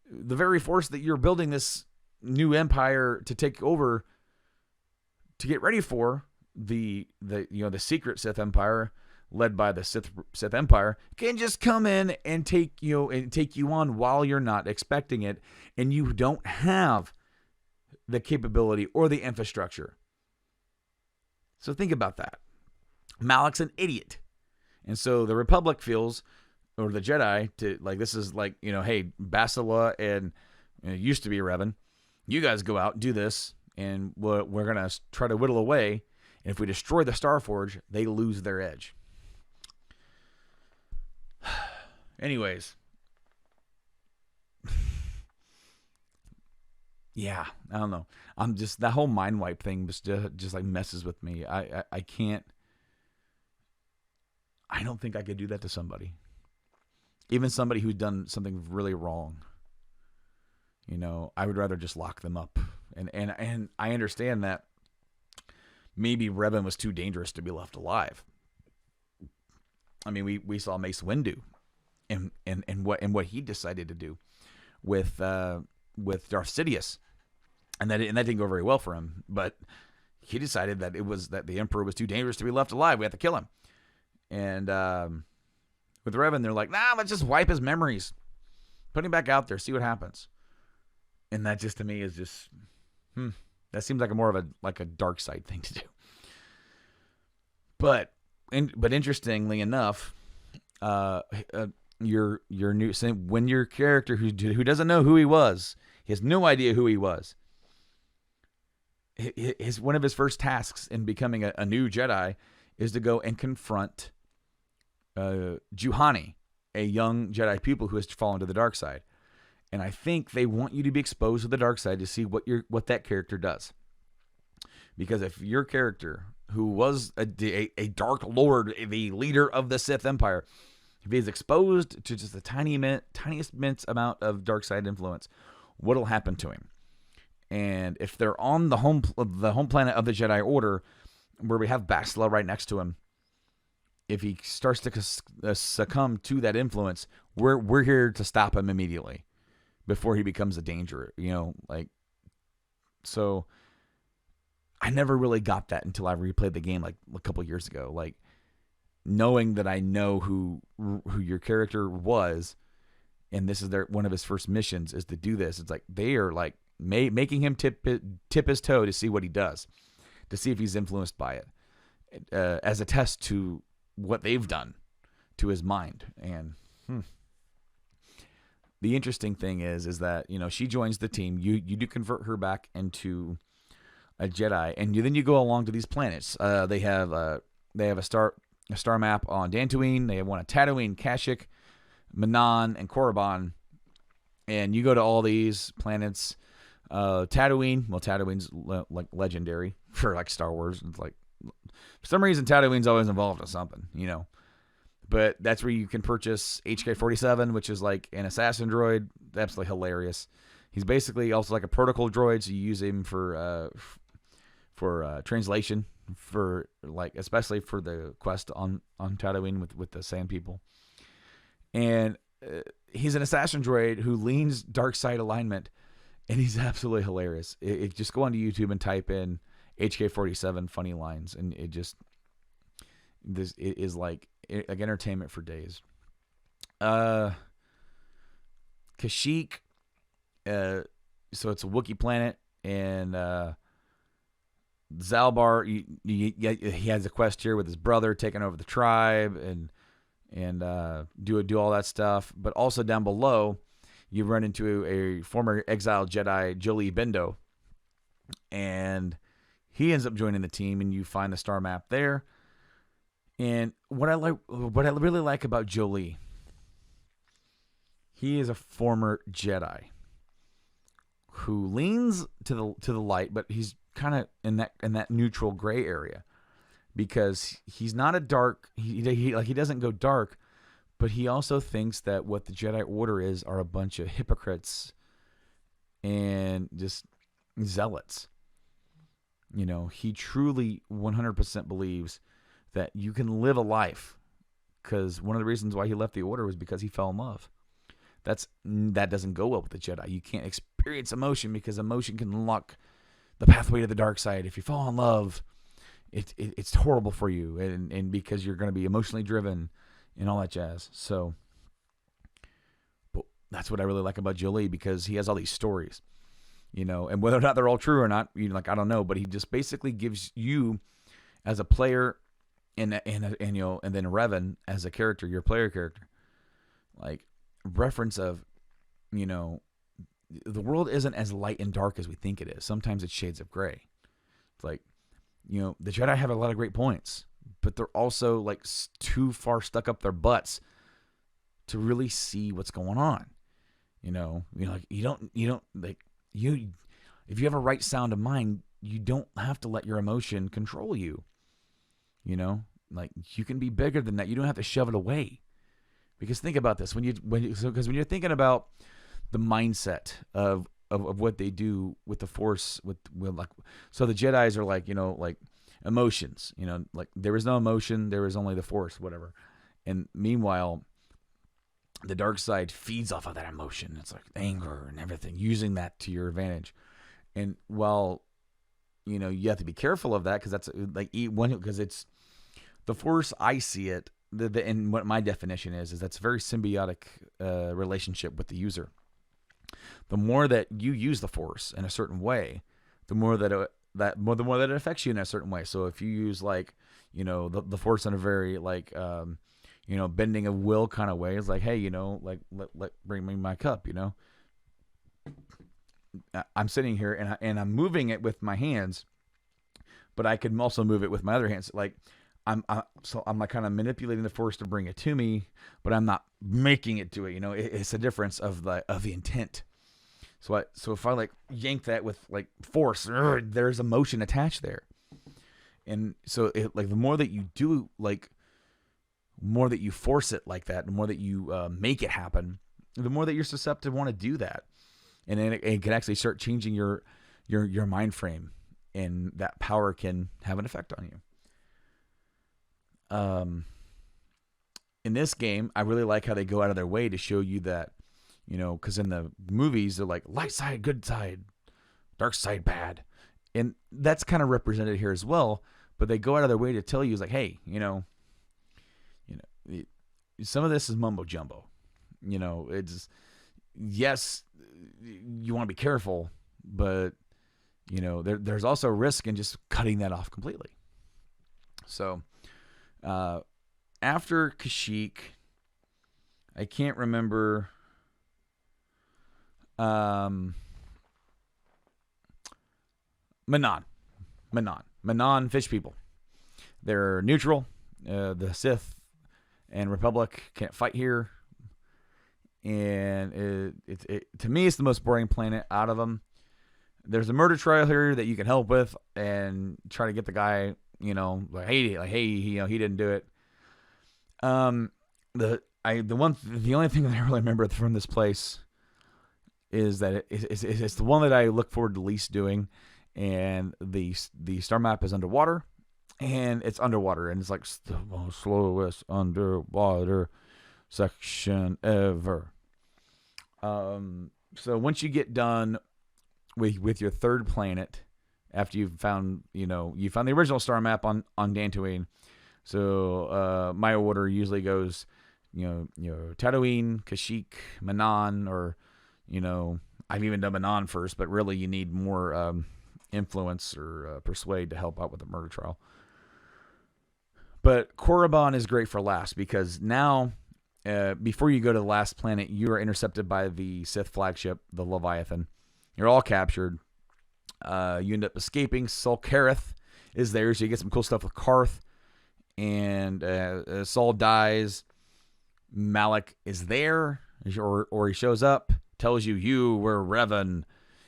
the very force that you're building this new empire to take over, to get ready for the secret Sith Empire led by the Sith Empire, can just come in and take you on while you're not expecting it, and you don't have the capability or the infrastructure. So think about that. Malik's an idiot. And so the Republic feels, or the Jedi, this is like, hey, Bastila and used to be Revan, you guys go out, do this, and we're going to try to whittle away. And if we destroy the Starforge, they lose their edge. Anyways. Yeah, I don't know. I'm just, that whole mind wipe thing just like messes with me. I can't. I don't think I could do that to somebody. Even somebody who's done something really wrong. I would rather just lock them up. And I understand that maybe Revan was too dangerous to be left alive. I mean, we saw Mace Windu and what he decided to do with Darth Sidious. And that didn't go very well for him, but he decided that that the Emperor was too dangerous to be left alive. We have to kill him. And with Revan, they're like, nah, let's just wipe his memories. Put him back out there, see what happens. And that just, to me, is just, that seems like more of a dark side thing to do. But interestingly enough, your new, when your character who doesn't know who he was, he has no idea who he was. One of his first tasks in becoming a new Jedi is to go and confront Juhani, a young Jedi pupil who has fallen to the dark side. And I think they want you to be exposed to the dark side to see what that character does. Because if your character, who was a Dark Lord, the leader of the Sith Empire, if he's exposed to just the tiniest amount of dark side influence, what'll happen to him? And if they're on the home planet of the Jedi Order, where we have Bastila right next to him, if he starts to succumb to that influence, we're here to stop him immediately before he becomes a danger. So I never really got that until I replayed the game like a couple years ago. Like, knowing that I know who your character was, and this is one of his first missions is to do this. It's like they are like making him tip his toe to see what he does, to see if he's influenced by it, as a test to what they've done to his mind. And the interesting thing is that she joins the team. You do convert her back into a Jedi, and then you go along to these planets. They have a star map on Dantooine. They have one on Tatooine, Kashyyyk, Manan, and and you go to all these planets. Tatooine's like legendary for like Star Wars. It's like, for some reason, Tatooine's always involved with something, But that's where you can purchase HK-47, which is like an assassin droid. Absolutely hilarious. He's basically also like a protocol droid, so you use him for translation, for like especially for the quest on Tatooine with the Sand People. And he's an assassin droid who leans dark side alignment, and he's absolutely hilarious. Just go onto YouTube and type in HK-47 funny lines, and it is like entertainment for days. Kashyyyk, so it's a Wookiee planet, and Zalbar, he has a quest here with his brother taking over the tribe and do all that stuff. But also down below, you run into a former exiled Jedi, Jolee Bindo, and he ends up joining the team, and you find the star map there. And what I really like about Jolee, he is a former Jedi who leans to the light, but he's kind of in that neutral gray area, because he's not a dark. He doesn't go dark, but he also thinks that what the Jedi Order are a bunch of hypocrites and just zealots. He truly 100% believes that you can live a life, because one of the reasons why he left the Order was because he fell in love. That doesn't go well with the Jedi. You can't experience emotion, because emotion can unlock the pathway to the dark side. If you fall in love, it's horrible for you, and because you're going to be emotionally driven and all that jazz. So, but that's what I really like about Jolee, because he has all these stories, and whether or not they're all true or not, I don't know, but he just basically gives you as a player, and then Revan as a character, your player character, like reference of, the world isn't as light and dark as we think it is. Sometimes it's shades of gray. It's like, the Jedi have a lot of great points, but they're also like too far stuck up their butts to really see what's going on. Like you don't like you. If you have a right sound of mind, you don't have to let your emotion control you. Like you can be bigger than that. You don't have to shove it away. Because think about this, when you're thinking about the mindset of what they do with the Force, with like, so the Jedis are like, like emotions, like there is no emotion, there is only the Force, whatever. And meanwhile, the dark side feeds off of that emotion. It's like anger and everything, using that to your advantage. And while, you have to be careful of that, because that's like because it's the Force. I see it. And what my definition is that's a very symbiotic relationship with the user. The more that you use the Force in a certain way, the more that it affects you in a certain way. So if you use like, the Force in a very like, bending of will kind of way, it's like, hey, like let bring me my cup. I'm sitting here and I'm moving it with my hands, but I can also move it with my other hands. Like I'm like kind of manipulating the Force to bring it to me, but I'm not making it do it. It's a difference of the intent. So if I like yank that with like force, there's emotion attached there. And so like the more that you do, like more that you force it like that, the more that you make it happen, the more that you're susceptible to want to do that. And then it can actually start changing your mind frame, and that power can have an effect on you. In this game, I really like how they go out of their way to show you that, because in the movies, they're like light side, good side, dark side, bad. And that's kind of represented here as well. But they go out of their way to tell you, it's like, hey, some of this is mumbo jumbo. It's, yes, you want to be careful, but, there's also risk in just cutting that off completely. So, after Kashyyyk, I can't remember. Manon, fish people. They're neutral. The Sith and Republic can't fight here, and it to me it's the most boring planet out of them. There's a murder trial here that you can help with and try to get the guy. Hey, he didn't do it. The only thing that I really remember from this place is that it's the one that I look forward to least doing, and the star map is underwater, and it's underwater, and it's like the most slowest underwater section ever. So once you get done with your third planet, after you've found, you found the original star map on Dantooine. So my order usually goes, Tatooine, Kashyyyk, Manon, or, I've even done Manon first, but really you need more influence or persuade to help out with the murder trial. But Korriban is great for last, because now before you go to the last planet, you are intercepted by the Sith flagship, the Leviathan. You're all captured. You end up escaping. Saul Kareth is there, so you get some cool stuff with Karth. And Saul dies. Malak is there, or he shows up, tells you were Revan.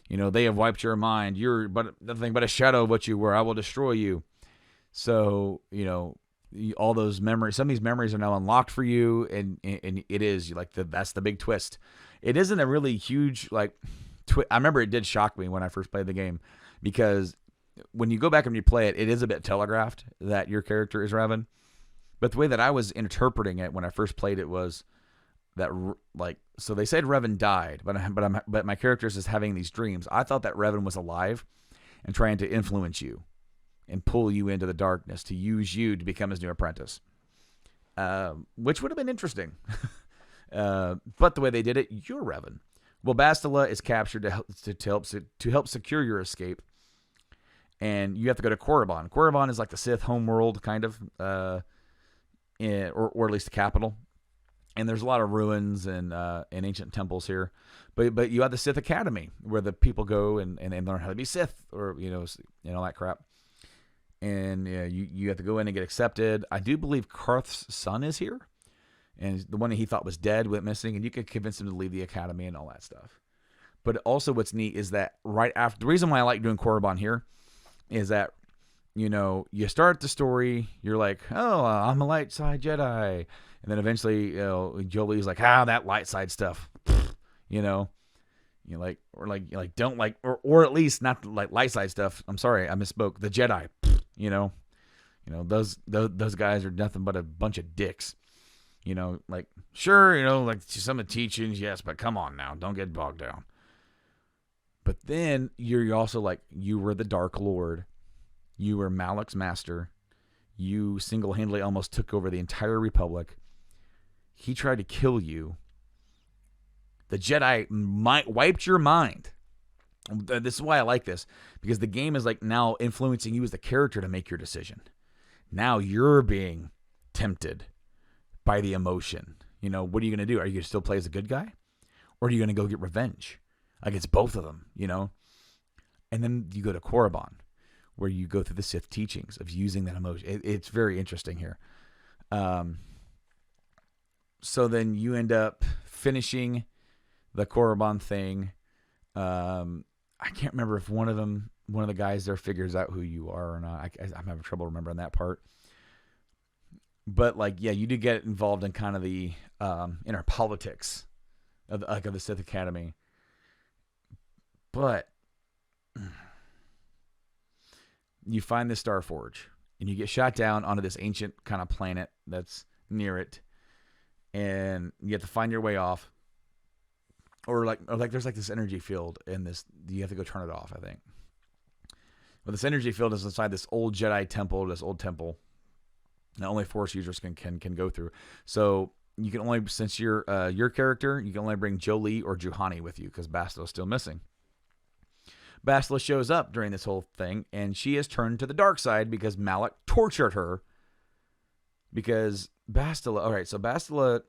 They have wiped your mind. You're but nothing but a shadow of what you were. I will destroy you. So, all those memories, some of these memories are now unlocked for you, and it is that's the big twist. It isn't a really huge I remember it did shock me when I first played the game, because when you go back and you play it, it is a bit telegraphed that your character is Revan. But the way that I was interpreting it when I first played it was that so they said Revan died, but my character is just having these dreams. I thought that Revan was alive and trying to influence you and pull you into the darkness to use you to become his new apprentice, which would have been interesting. But the way they did it, you're Revan. Well, Bastila is captured to help secure your escape, and you have to go to Korriban. Korriban is like the Sith homeworld, kind of, or at least the capital. And there's a lot of ruins and ancient temples here, but you have the Sith Academy where the people go and they learn how to be Sith, or that crap. And you have to go in and get accepted. I do believe Karth's son is here, and the one that he thought was dead went missing, and you could convince him to leave the academy and all that stuff. But also, what's neat is that right after, the reason why I like doing Korriban here is that you start the story, you're like, oh, I'm a light side Jedi. And then eventually, Jolie's like, that light side stuff, or at least not like light side stuff. I'm sorry, I misspoke. The Jedi, those guys are nothing but a bunch of dicks. Sure, some of the teachings, yes, but come on now, don't get bogged down. But then you're also like, you were the Dark Lord. You were Malak's master. You single-handedly almost took over the entire Republic. He tried to kill you. The Jedi wiped your mind. This is why I like this, because the game is like now influencing you as the character to make your decision. Now you're being tempted by the emotion. What are you going to do? Are you going to still play as a good guy? Or are you going to go get revenge against both of them, And then you go to Korriban, where you go through the Sith teachings of using that emotion. It's very interesting here. So then you end up finishing the Korriban thing. I can't remember if one of the guys there figures out who you are or not. I'm having trouble remembering that part. But you do get involved in kind of the inner politics of the Sith Academy. But you find the Starforge, and you get shot down onto this ancient kind of planet that's near it, and you have to find your way off. Or there's this energy field in this. You have to go turn it off, I think. But this energy field is inside this old Jedi temple, this old temple that only Force users can go through. So you can only, since you're your character, you can only bring Jolie or Juhani with you because Bastila's still missing. Bastila shows up during this whole thing, and she has turned to the dark side because Malak tortured her. Because Bastila,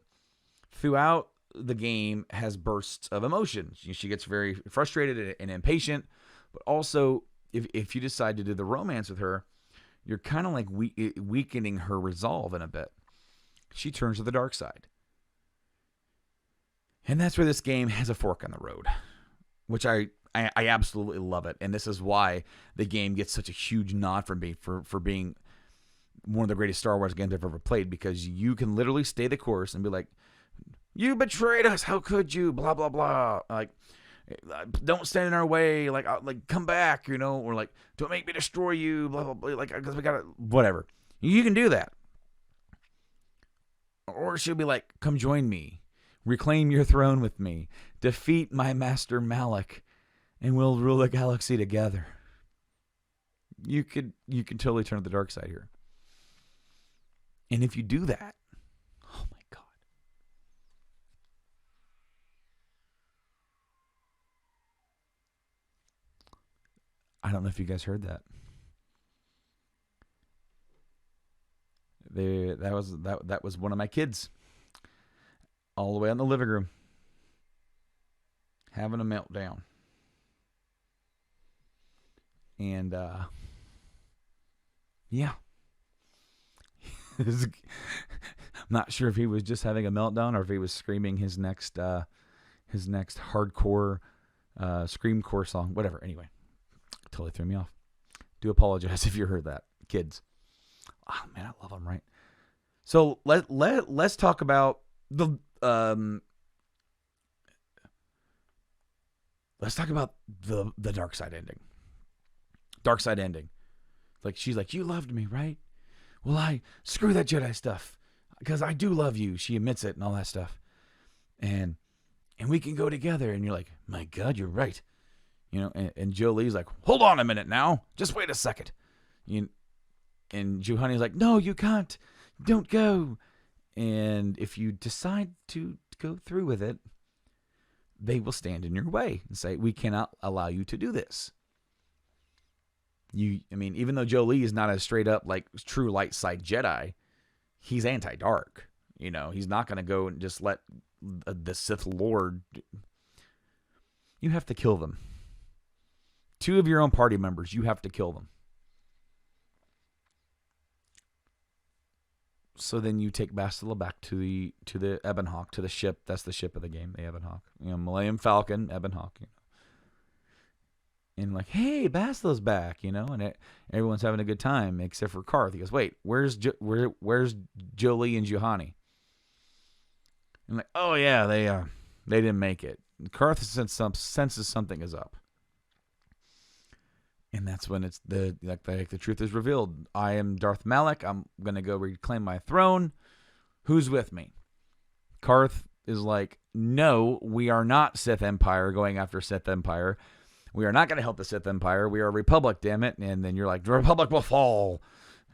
throughout the game, has bursts of emotion. She gets very frustrated and impatient, but also, if you decide to do the romance with her, you're kind of like weakening her resolve in a bit. She turns to the dark side. And that's where this game has a fork in the road, which I absolutely love it. And this is why the game gets such a huge nod from me for being one of the greatest Star Wars games I've ever played, because you can literally stay the course and be like, you betrayed us, how could you, blah, blah, blah. Like, don't stand in our way, like come back, or like, don't make me destroy you, blah, blah, blah, like, because we gotta, whatever. You can do that. Or she'll be like, come join me, reclaim your throne with me, defeat my master Malak, and we'll rule the galaxy together. You can totally turn to the dark side here. And if you do that, oh my God. I don't know if you guys heard that. That was one of my kids. all the way in the living room, having a meltdown. And, yeah. I'm not sure if he was just having a meltdown or if he was screaming his next hardcore screamcore song. Whatever. Anyway, totally threw me off. Do apologize if you heard that, kids. Oh man, I love them, right? So let's talk about the dark side ending. Dark side ending. Like she's like, you loved me, right? Well, screw that Jedi stuff because I do love you. She admits it and all that stuff, and we can go together. And you're like, my God, you're right. You know, and Jolie's like, hold on a minute now, just wait a second. And Juhani's like, no, you can't. Don't go. And if you decide to go through with it, they will stand in your way and say, we cannot allow you to do this. Even though Jolie is not a straight up like true light side Jedi, he's anti-dark. You know, he's not going to go and just let the Sith Lord. You have to kill them. 2 of your own party members, you have to kill them. So then you take Bastila back to the Ebon Hawk, to the ship. That's the ship of the game, the Ebon Hawk. You know, Millennium Falcon, Ebon Hawk. You know. And like, hey, Bastila's back, you know, and everyone's having a good time except for Karth. He goes, wait, where's Jolie and Juhani? And like, oh yeah, they didn't make it. Karth senses something is up. And that's when it's the truth is revealed. I am Darth Malak. I'm going to go reclaim my throne. Who's with me? Karth is like, no, we are not Sith Empire going after Sith Empire. We are not going to help the Sith Empire. We are a Republic, damn it. And then you're like, the Republic will fall.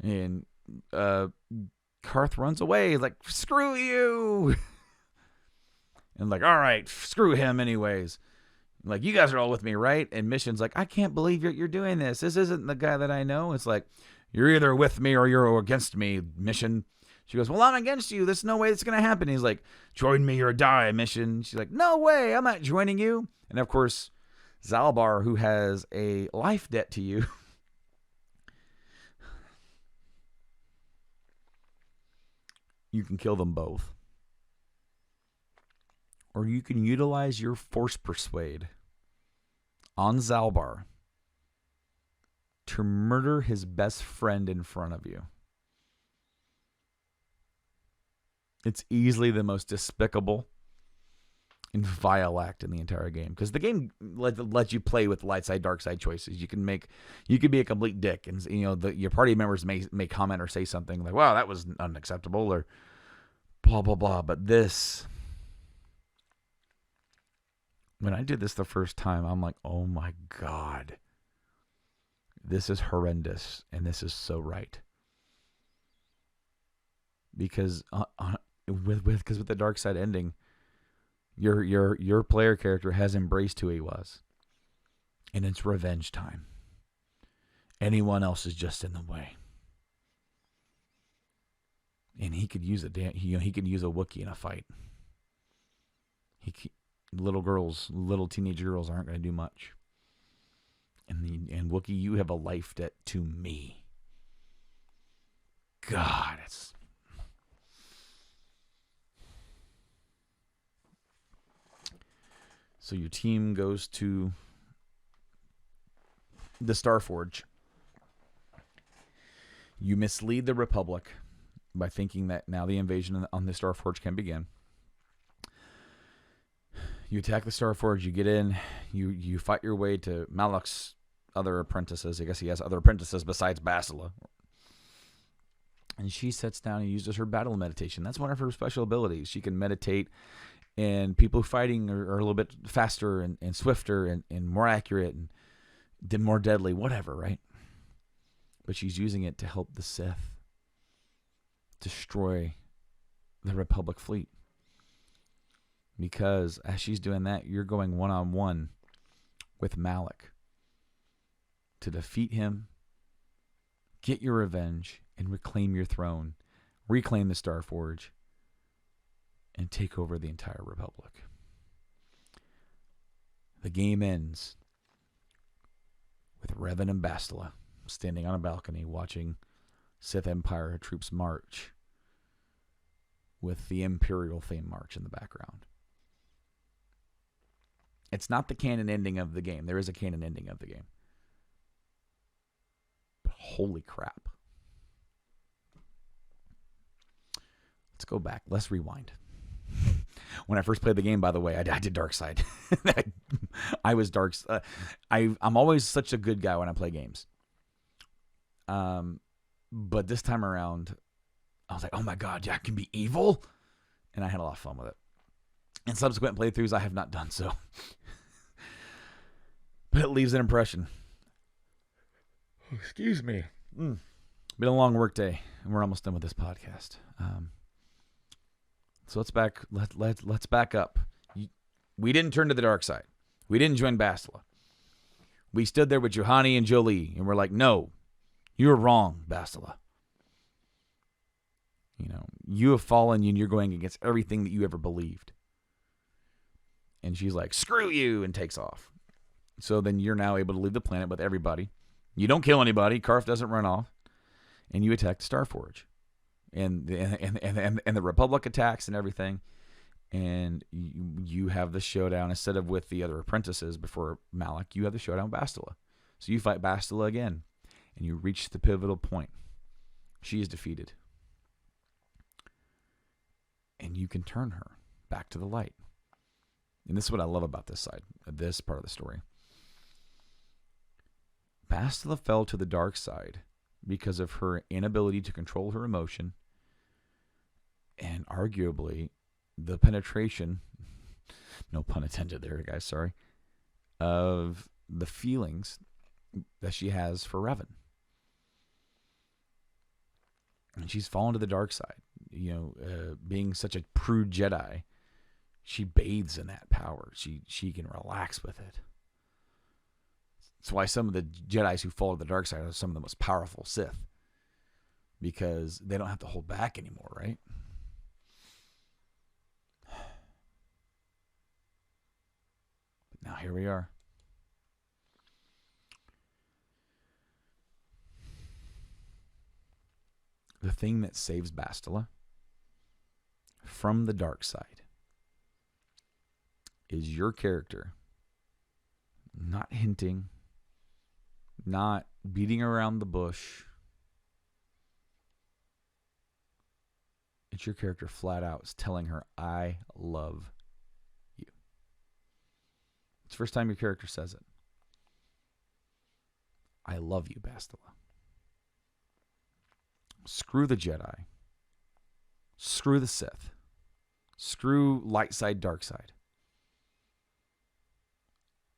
And Karth runs away. He's like, screw you. And like, all right, screw him anyways. Like, you guys are all with me, right? And Mission's like, I can't believe you're doing this. This isn't the guy that I know. It's like, you're either with me or you're against me, Mission. She goes, well, I'm against you. There's no way it's going to happen. He's like, join me or die, Mission. She's like, no way. I'm not joining you. And, of course, Zalbar, who has a life debt to you, you can kill them both. Or you can utilize your Force Persuade on Zalbar to murder his best friend in front of you. It's easily the most despicable and vile act in the entire game. Because the game lets you play with light side, dark side choices. You can be a complete dick. And your party members may comment or say something like, wow, that was unacceptable, or blah, blah, blah. But this... when I did this the first time, I'm like, oh my God, this is horrendous, and this is so right. Because with the dark side ending, your player character has embraced who he was, and it's revenge time. Anyone else is just in the way, and he could use he could use a Wookiee in a fight. Little teenage girls aren't going to do much. And Wookiee, you have a life debt to me. God, it's... So your team goes to the Starforge. You mislead the Republic by thinking that now the invasion on the Starforge can begin. You attack the Starforge, you get in, you fight your way to Malak's other apprentices. I guess he has other apprentices besides Bastila. And she sits down and uses her battle meditation. That's one of her special abilities. She can meditate, and people fighting are a little bit faster and swifter and more accurate and more deadly, whatever, right? But she's using it to help the Sith destroy the Republic fleet. Because as she's doing that, you're going one-on-one with Malak to defeat him, get your revenge, and reclaim your throne, reclaim the Starforge, and take over the entire Republic. The game ends with Revan and Bastila standing on a balcony watching Sith Empire troops march with the Imperial theme march in the background. It's not the canon ending of the game. There is a canon ending of the game. But holy crap. Let's go back. Let's rewind. When I first played the game, by the way, I did Dark Side. I was Dark. I'm always such a good guy when I play games. But this time around, I was like, oh my God, I can be evil? And I had a lot of fun with it. In subsequent playthroughs, I have not done so. But it leaves an impression. Excuse me. Been a long work day, and we're almost done with this podcast. So let's back up. We didn't turn to the dark side. We didn't join Bastila. We stood there with Juhani and Jolie, and we're like, no, you're wrong, Bastila. You have fallen, and you're going against everything that you ever believed. And she's like, screw you, and takes off. So then you're now able to leave the planet with everybody. You don't kill anybody. Karf doesn't run off. And you attack the Starforge. And the Republic attacks and everything. And you have the showdown. Instead of with the other apprentices before Malak, you have the showdown with Bastila. So you fight Bastila again. And you reach the pivotal point. She is defeated. And you can turn her back to the light. And this is what I love about this part of the story. Bastila fell to the dark side because of her inability to control her emotion and arguably the penetration, no pun intended there, guys, sorry, of the feelings that she has for Revan. And she's fallen to the dark side. Being such a prude Jedi, she bathes in that power. She can relax with it. That's why some of the Jedis who fall to the dark side are some of the most powerful Sith. Because they don't have to hold back anymore, right? But now here we are. The thing that saves Bastila from the dark side is your character not hinting, not beating around the bush. It's your character flat out telling her, I love you. It's the first time your character says it. I love you, Bastila. Screw the Jedi. Screw the Sith. Screw light side, dark side.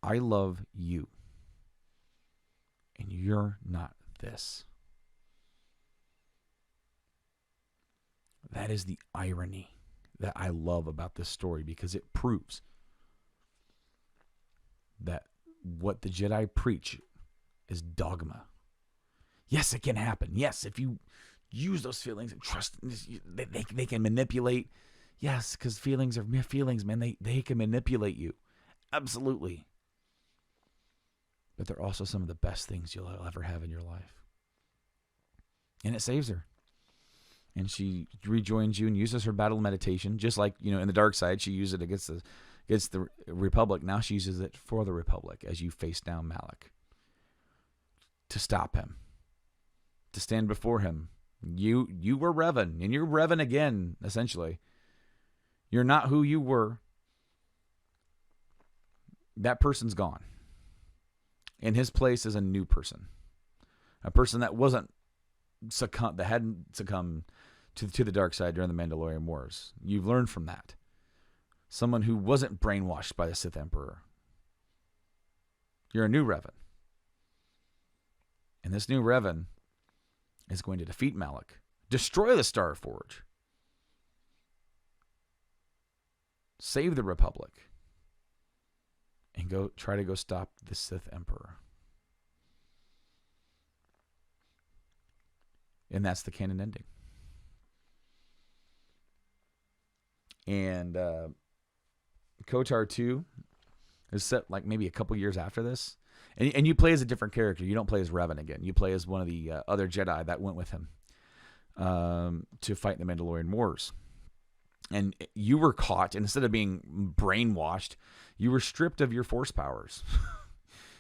I love you. And you're not this. That is the irony that I love about this story, because it proves that what the Jedi preach is dogma. Yes, it can happen. Yes, if you use those feelings and trust, they can manipulate. Yes, because feelings are feelings, man. They can manipulate you. Absolutely. But they're also some of the best things you'll ever have in your life. And it saves her. And she rejoins you and uses her battle meditation, just like, in the dark side, she used it against the Republic. Now she uses it for the Republic as you face down Malak. To stop him. To stand before him. You were Revan, and you're Revan again, essentially. You're not who you were. That person's gone. In his place is a new person. A person that hadn't succumbed to the dark side during the Mandalorian Wars. You've learned from that. Someone who wasn't brainwashed by the Sith Emperor. You're a new Revan. And this new Revan is going to defeat Malak, destroy the Starforge, save the Republic, and try to stop the Sith Emperor. And that's the canon ending. And KOTOR 2 is set like maybe a couple years after this. And you play as a different character. You don't play as Revan again. You play as one of the other Jedi that went with him to fight the Mandalorian Wars. And you were caught, and instead of being brainwashed, you were stripped of your Force powers.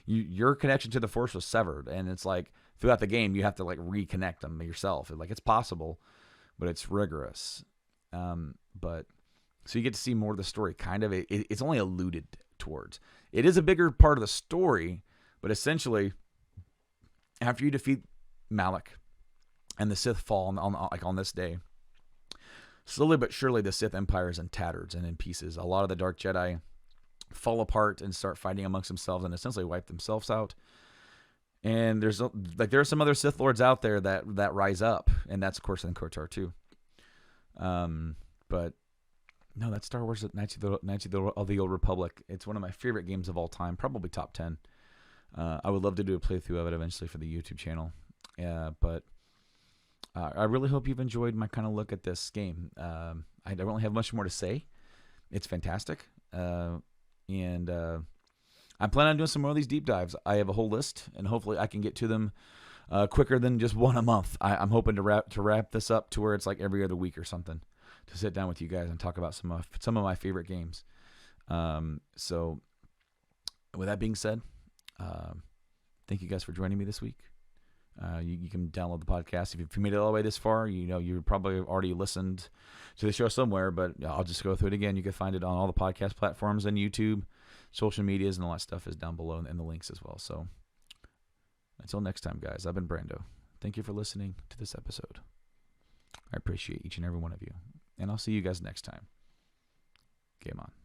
Your connection to the Force was severed. And it's like throughout the game, you have to like reconnect them yourself. Like it's possible, but it's rigorous. But so you get to see more of the story. Kind of, it's only alluded towards. It is a bigger part of the story, but essentially, after you defeat Malak and the Sith fall on this day, slowly but surely the Sith Empire is in tatters and in pieces. A lot of the Dark Jedi fall apart and start fighting amongst themselves and essentially wipe themselves out. And there are some other Sith Lords out there that rise up, and that's of course in KOTOR 2. But no, that's Star Wars Knights of the Old Republic. It's one of my favorite games of all time, probably top 10. I would love to do a playthrough of it eventually for the YouTube channel. But I really hope you've enjoyed my kind of look at this game. I don't really have much more to say. It's fantastic. And I plan on doing some more of these deep dives. I have a whole list, and hopefully I can get to them quicker than just one a month. I'm hoping to wrap this up to where it's like every other week or something, to sit down with you guys and talk about some of my favorite games. So with that being said, thank you guys for joining me this week. You can download the podcast. If you made it all the way this far, you probably already listened to the show somewhere, but I'll just go through it again. You can find it on all the podcast platforms and YouTube, social medias, and all that stuff is down below in the links as well. So until next time, guys, I've been Brando. Thank you for listening to this episode. I appreciate each and every one of you, and I'll see you guys next time. Game on.